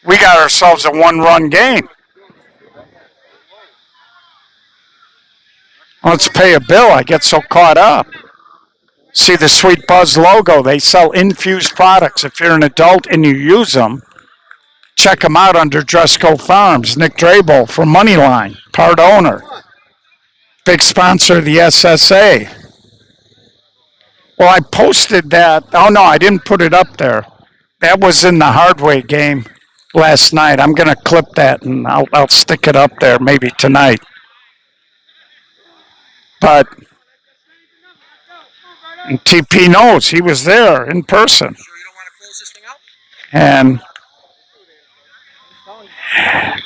We got ourselves a one-run game. Let's pay a bill. I get so caught up. See the Sweet Buzz logo. They sell infused products. If you're an adult and you use them, check them out under Dresco Farms. Nick Drabel for Moneyline, part owner. Big sponsor of the SSA. Well, I posted that. Oh, no, I didn't put it up there. That was in the Hardway game last night. I'm going to clip that, and I'll stick it up there maybe tonight. But TP knows he was there in person. And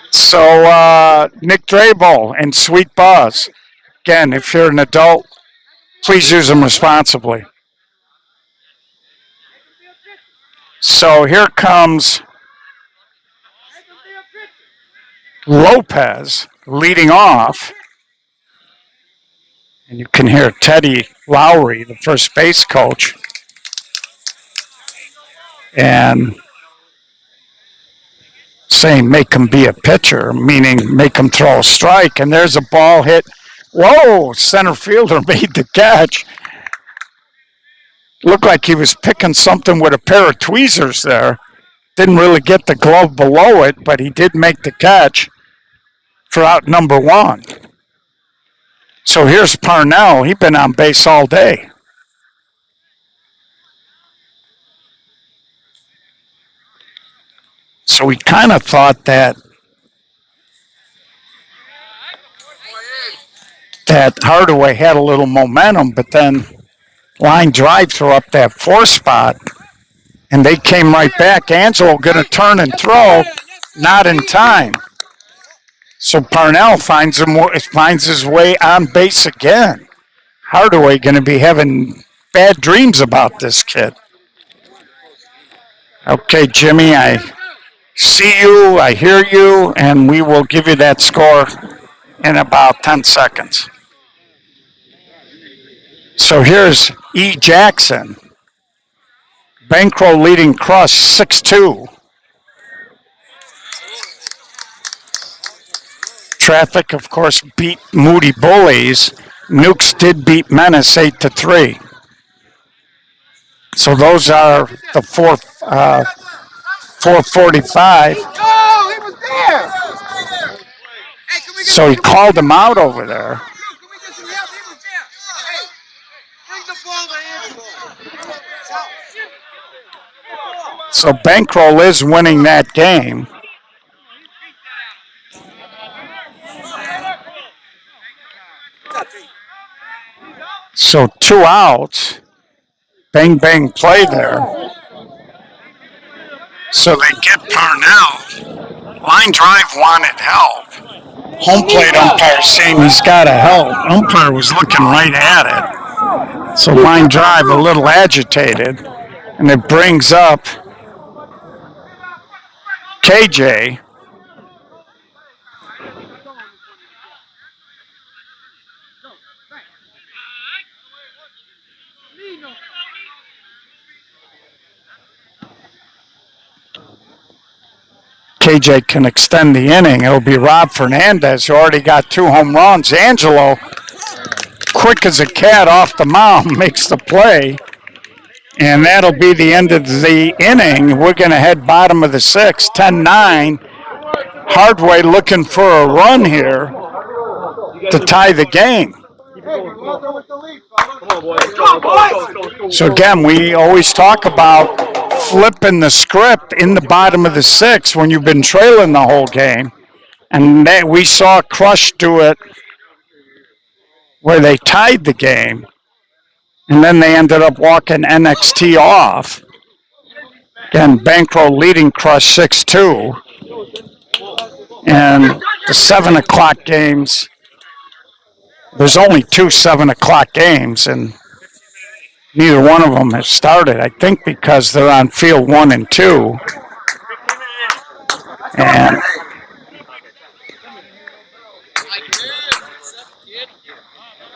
so Nick Drabel and Sweet Buzz. Again, if you're an adult, please use them responsibly. So here comes Lopez leading off. And you can hear Teddy Lowry, the first base coach, and saying make him be a pitcher, meaning make him throw a strike. And there's a ball hit. Whoa, center fielder made the catch. Looked like he was picking something with a pair of tweezers there. Didn't really get the glove below it, but he did make the catch for out number one. So here's Parnell. He's been on base all day. So we kind of thought that Hardaway had a little momentum, but then line drive threw up that 4 spot, and they came right back. Angelo going to turn and throw, not in time. So Parnell finds his way on base again. Hardaway going to be having bad dreams about this kid. Okay, Jimmy, I see you, I hear you, and we will give you that score in about 10 seconds. So here's E. Jackson. Bankroll leading Crush 6-2. Traffic, of course, beat Moody Bullies. Nukes did beat Menace 8-3. So those are the 445. Oh, he was there. So he called him out over there. So Bankroll is winning that game. So 2 outs. Bang, bang play there. So they get Parnell. Line drive wanted help. Home plate umpire saying he's got to help. Umpire was looking right at it. So line drive a little agitated. And it brings up KJ. KJ can extend the inning. It'll be Rob Fernandez, who already got 2 home runs. Angelo, quick as a cat off the mound, makes the play. And that'll be the end of the inning. We're going to head bottom of the 6th, 10-9. Hardway looking for a run here to tie the game. So again, we always talk about flipping the script in the bottom of the sixth when you've been trailing the whole game. And we saw Crush do it where they tied the game. And then they ended up walking NXT off. Again, Bankroll leading Crush 6-2. And the 7 o'clock games, there's only 2 7 o'clock games, and neither one of them has started, I think because they're on field 1 and 2. And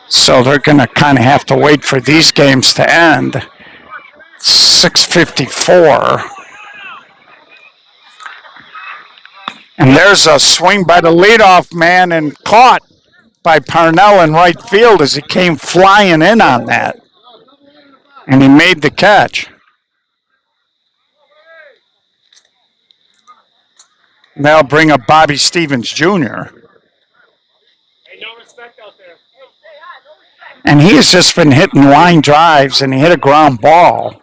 so they're going to kind of have to wait for these games to end. 6:54. And there's a swing by the leadoff man and caught by Parnell in right field as he came flying in on that. And he made the catch. And that'll bring up Bobby Stevens Jr. And he has just been hitting line drives, and he hit a ground ball.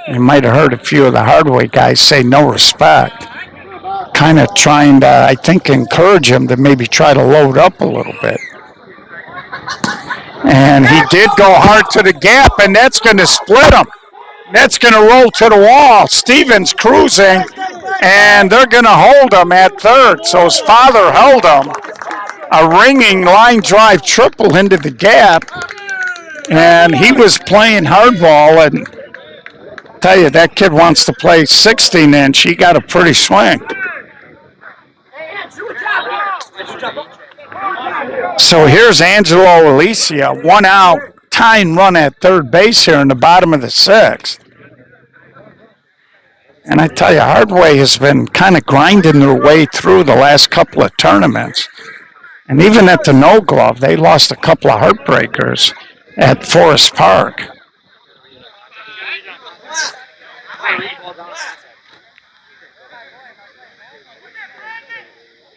You might have heard a few of the Hardway guys say no respect. Kind of trying to, I think, encourage him to maybe try to load up a little bit. And he did go hard to the gap, and that's going to split him. That's going to roll to the wall. Stevens cruising, and they're going to hold him at third. So his father held him. A ringing line drive triple into the gap, and he was playing hardball. And I tell you, that kid wants to play 16-inch. He got a pretty swing. So here's Angelo Alicia, 1 out, tying run at third base here in the bottom of the sixth. And I tell you, Hardway has been kind of grinding their way through the last couple of tournaments. And even at the No Glove, they lost a couple of heartbreakers at Forest Park.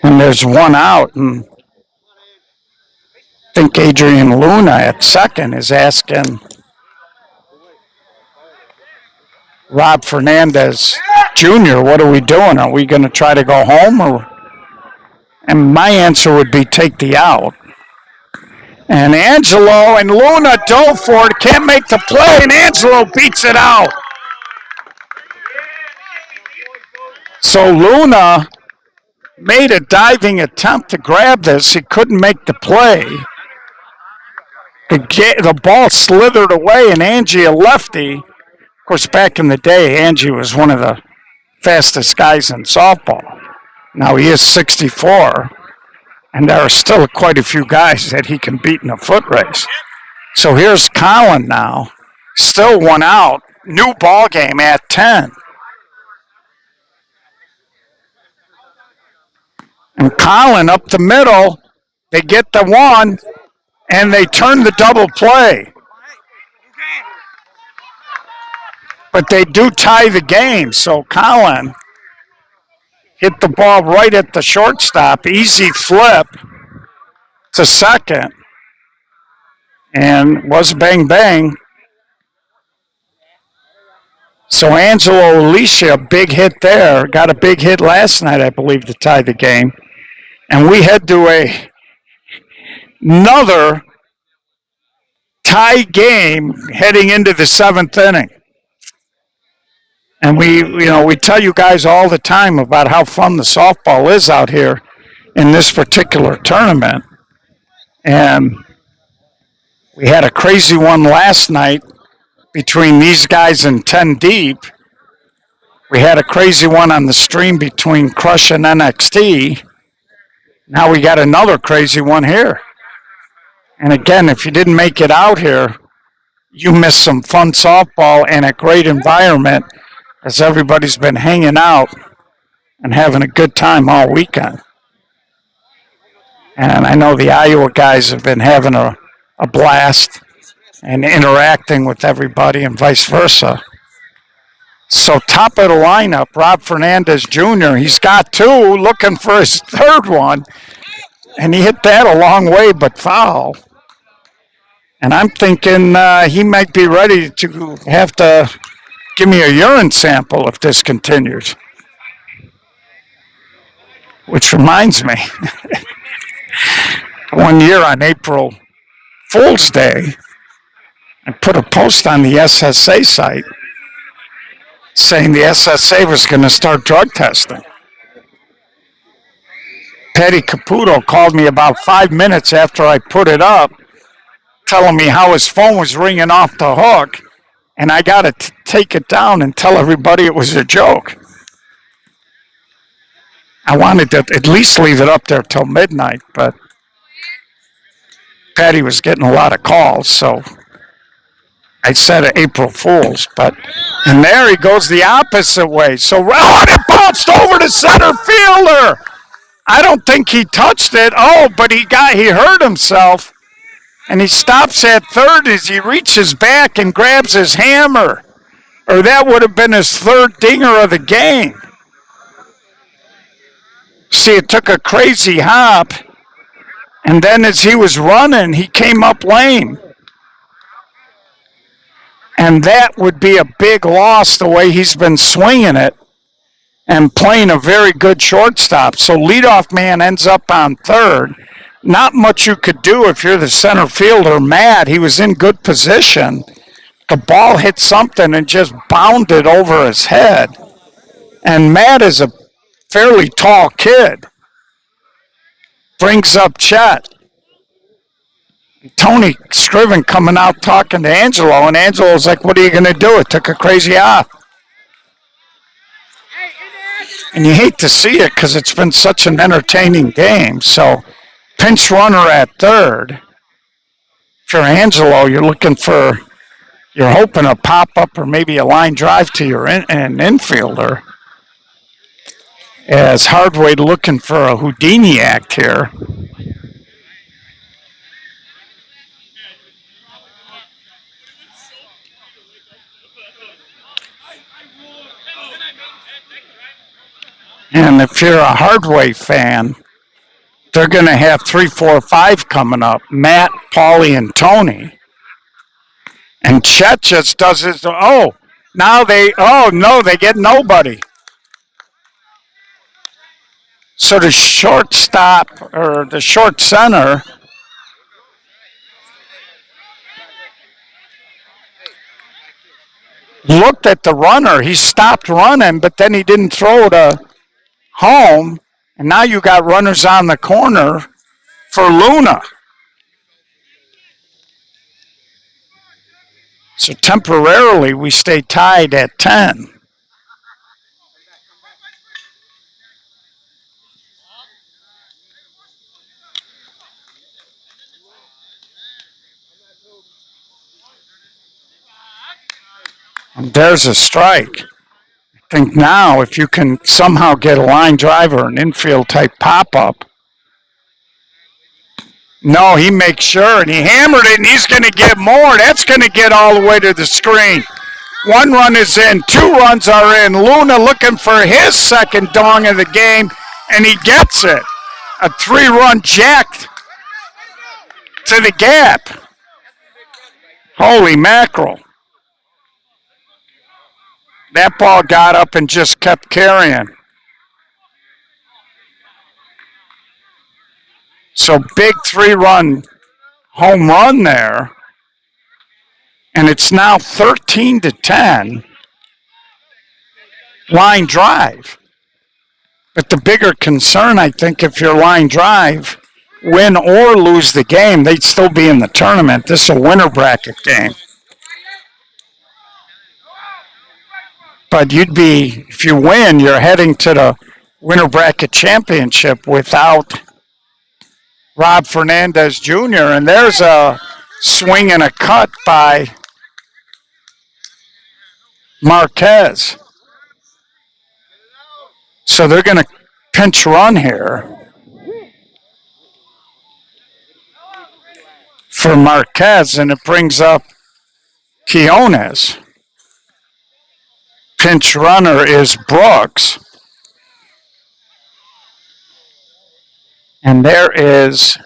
And there's 1 out, and I think Adrian Luna at second is asking Rob Fernandez Jr., what are we doing? Are we going to try to go home? And my answer would be take the out. And Angelo and Luna dove for it, can't make the play, and Angelo beats it out. So Luna made a diving attempt to grab this. He couldn't make the play. The ball slithered away, and Angie, a lefty. Of course, back in the day, Angie was one of the fastest guys in softball. Now he is 64, and there are still quite a few guys that he can beat in a foot race. So here's Colin now, still 1 out, new ball game at 10. And Colin up the middle, they get the 1, and they turn the double play. But they do tie the game, so Colin hit the ball right at the shortstop, easy flip to second, and was bang bang. So Angelo Alicia, big hit there, got a big hit last night, I believe, to tie the game. And we head to another tie game heading into the 7th inning. And we tell you guys all the time about how fun the softball is out here in this particular tournament. And we had a crazy one last night between these guys and 10 deep. We had a crazy one on the stream between Crush and NXT. Now we got another crazy one here. And again, if you didn't make it out here, you missed some fun softball and a great environment, as everybody's been hanging out and having a good time all weekend. And I know the Iowa guys have been having a blast and interacting with everybody and vice versa. So top of the lineup, Rob Fernandez Jr., he's got 2, looking for his 3rd one. And he hit that a long way, but foul. And I'm thinking he might be ready to have to give me a urine sample if this continues. Which reminds me, one year on April Fool's Day, I put a post on the SSA site saying the SSA was going to start drug testing. Patty Caputo called me about 5 minutes after I put it up, telling me how his phone was ringing off the hook, and I got to take it down and tell everybody it was a joke. I wanted to at least leave it up there till midnight, but Patty was getting a lot of calls, so I said April Fool's. And there he goes the opposite way. So it bounced over to center fielder. I don't think he touched it. Oh, but he hurt himself, and he stops at third as he reaches back and grabs his hammer, or that would have been his third dinger of the game. See, it took a crazy hop, and then as he was running, he came up lame. And that would be a big loss the way he's been swinging it and playing a very good shortstop. So leadoff man ends up on third. Not much you could do if you're the center fielder. Matt, he was in good position. The ball hit something and just bounded over his head. And Matt is a fairly tall kid. Brings up Chet. Tony Scriven coming out talking to Angelo, and Angelo's like, what are you going to do? It took a crazy hop. And you hate to see it because it's been such an entertaining game. So pinch runner at third. If you're Angelo, you're hoping a pop-up or maybe a line drive to an infielder. As Hardway looking for a Houdini act here. And if you're a Hardway fan, they're going to have 3, 4, 5 coming up. Matt, Paulie, and Tony. And Chet just does his, they get nobody. So the shortstop, or the short center, looked at the runner. He stopped running, but then he didn't throw to home. And now you got runners on the corner for Luna. So temporarily, we stay tied at 10. And there's a strike. I think now if you can somehow get a line drive or an infield type pop-up. No, he makes sure, and he hammered it, and he's going to get more. That's going to get all the way to the screen. 1 run is in. 2 runs are in. Luna looking for his second dong of the game, and he gets it. A 3-run jack to the gap. Holy mackerel. That ball got up and just kept carrying. So big 3-run home run there. And it's now 13-10. Line drive. But the bigger concern, I think, if you're line drive, win or lose the game, they'd still be in the tournament. This is a winner bracket game. But if you win, you're heading to the winner bracket championship without Rob Fernandez Jr. And there's a swing and a cut by Marquez. So they're going to pinch run here for Marquez, and it brings up Quinones. Pinch runner is Brooks. And there is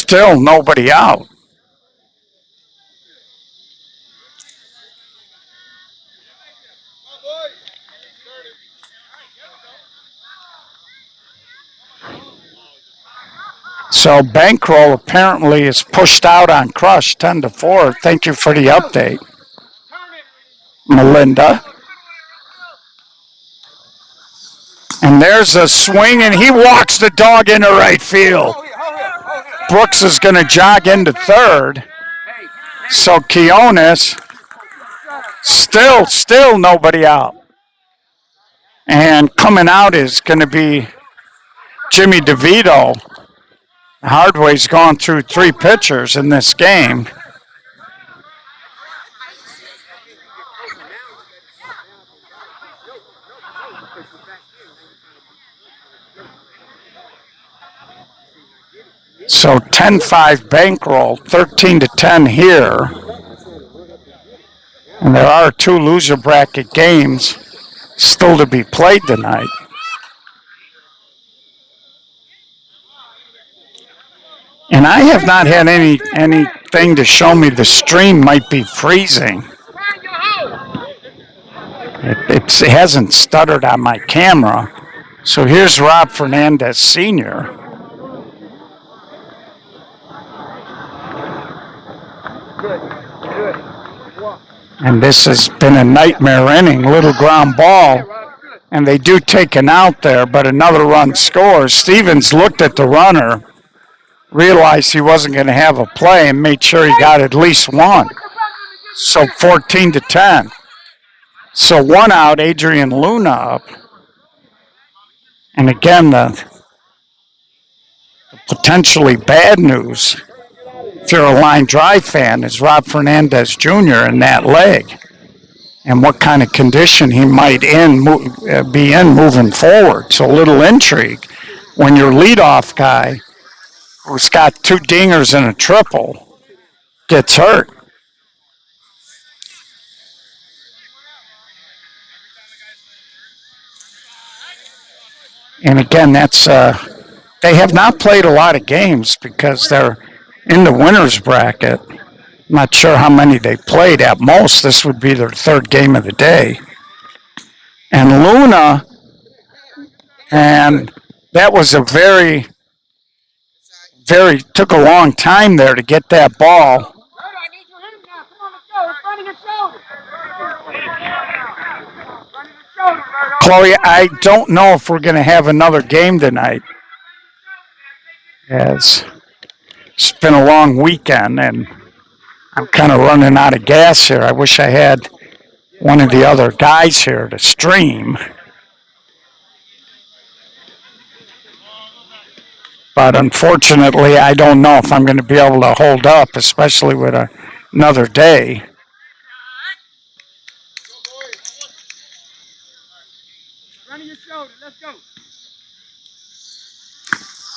Still nobody out. So Bankroll apparently is pushed out on Crush 10-4. Thank you for the update, Melinda. And there's a swing, and he walks the dog into right field. Brooks is going to jog into third. So Quiones, still nobody out. And coming out is going to be Jimmy DeVito. Hardway's gone through 3 pitchers in this game. So 10-5 Bankroll, 13-10 here. And there are 2 loser bracket games still to be played tonight. And I have not had anything to show me the stream might be freezing. It hasn't stuttered on my camera. So here's Rob Fernandez Sr. And this has been a nightmare inning, little ground ball. And they do take an out there, but another run scores. Stevens looked at the runner, realized he wasn't going to have a play, and made sure he got at least one. So 14-10. So 1 out, Adrian Luna up. And again, the potentially bad news, if you're a line drive fan, is Rob Fernandez Jr. in that leg, and what kind of condition he might be in moving forward. So a little intrigue when your leadoff guy, who's got 2 dingers and a triple, gets hurt. And again, that's they have not played a lot of games because they're in the winner's bracket. Not sure how many they played. At most, this would be their 3rd game of the day. And Luna, and that was a very took a long time there to get that ball. Chloe, I don't know if we're going to have another game tonight. As it's been a long weekend, and I'm kind of running out of gas here. I wish I had one of the other guys here to stream. But unfortunately, I don't know if I'm going to be able to hold up, especially with another day.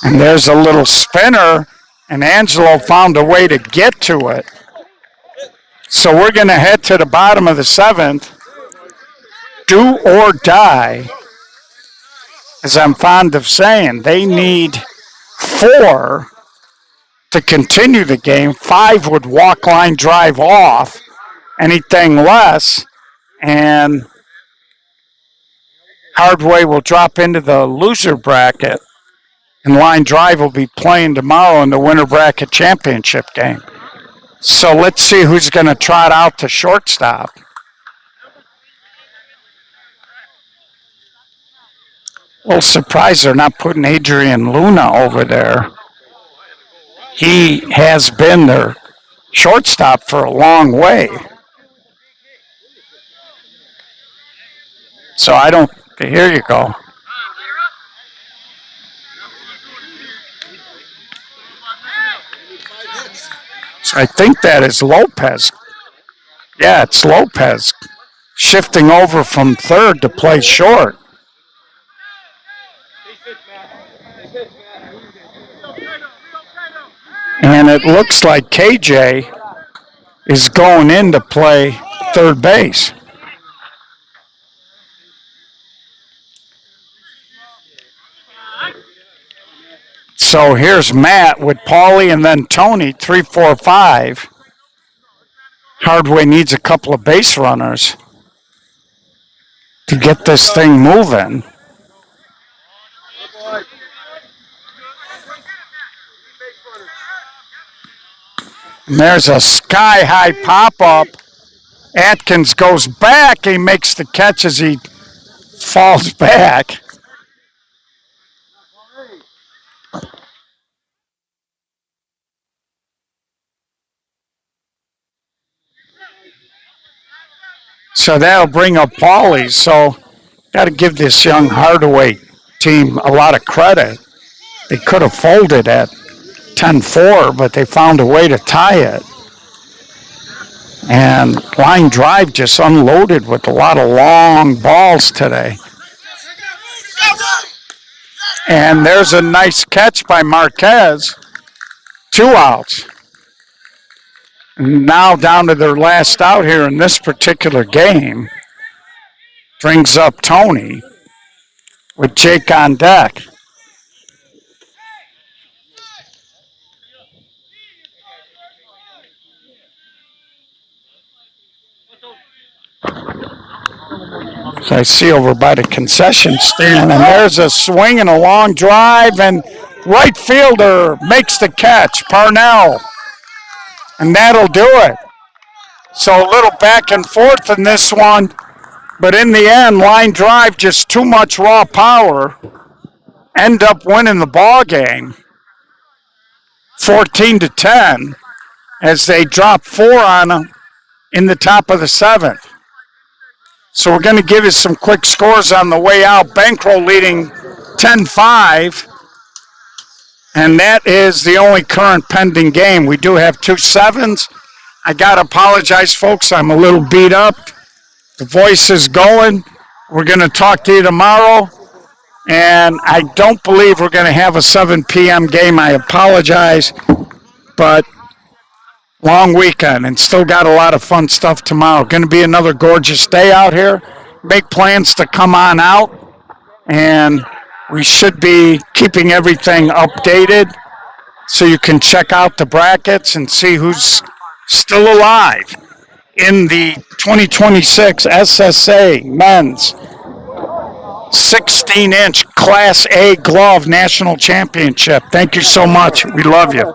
And there's a little spinner, and Angelo found a way to get to it. So we're going to head to the bottom of the 7th. Do or die, as I'm fond of saying. They need 4 to continue the game. 5 would walk line drive off. Anything less, and Hardway will drop into the loser bracket, and line drive will be playing tomorrow in the winter bracket championship game. So let's see who's going to trot out to shortstop. A little surprised they're not putting Adrian Luna over there. He has been their shortstop for a long way. So I don't, here you go. So I think that is Lopez. Yeah, it's Lopez shifting over from third to play short. And it looks like KJ is going in to play third base. So here's Matt with Paulie and then Tony, 3, 4, 5. Hardway needs a couple of base runners to get this thing moving. And there's a sky-high pop-up. Atkins goes back. He makes the catch as he falls back. So that'll bring up Paulie. So got to give this young Hardaway team a lot of credit. They could have folded at 10-4, but they found a way to tie it. And line drive just unloaded with a lot of long balls today. And there's a nice catch by Marquez. 2 outs. Now down to their last out here in this particular game. Brings up Tony with Jake on deck. So I see over by the concession stand, and there's a swing and a long drive, and right fielder makes the catch, Parnell. And that'll do it. So a little back and forth in this one, but in the end, line drive, just too much raw power. End up winning the ball game, 14-10, as they drop 4 on them in the top of the 7th. So we're going to give you some quick scores on the way out. Bankroll leading 10-5, and that is the only current pending game. We do have 2 7s. I got to apologize, folks. I'm a little beat up. The voice is going. We're going to talk to you tomorrow, and I don't believe we're going to have a 7 p.m. game. I apologize, but long weekend and still got a lot of fun stuff tomorrow. Going to be another gorgeous day out here. Make plans to come on out, and we should be keeping everything updated so you can check out the brackets and see who's still alive in the 2026 SSA Men's 16-inch Class A Glove National Championship. Thank you so much. We love you.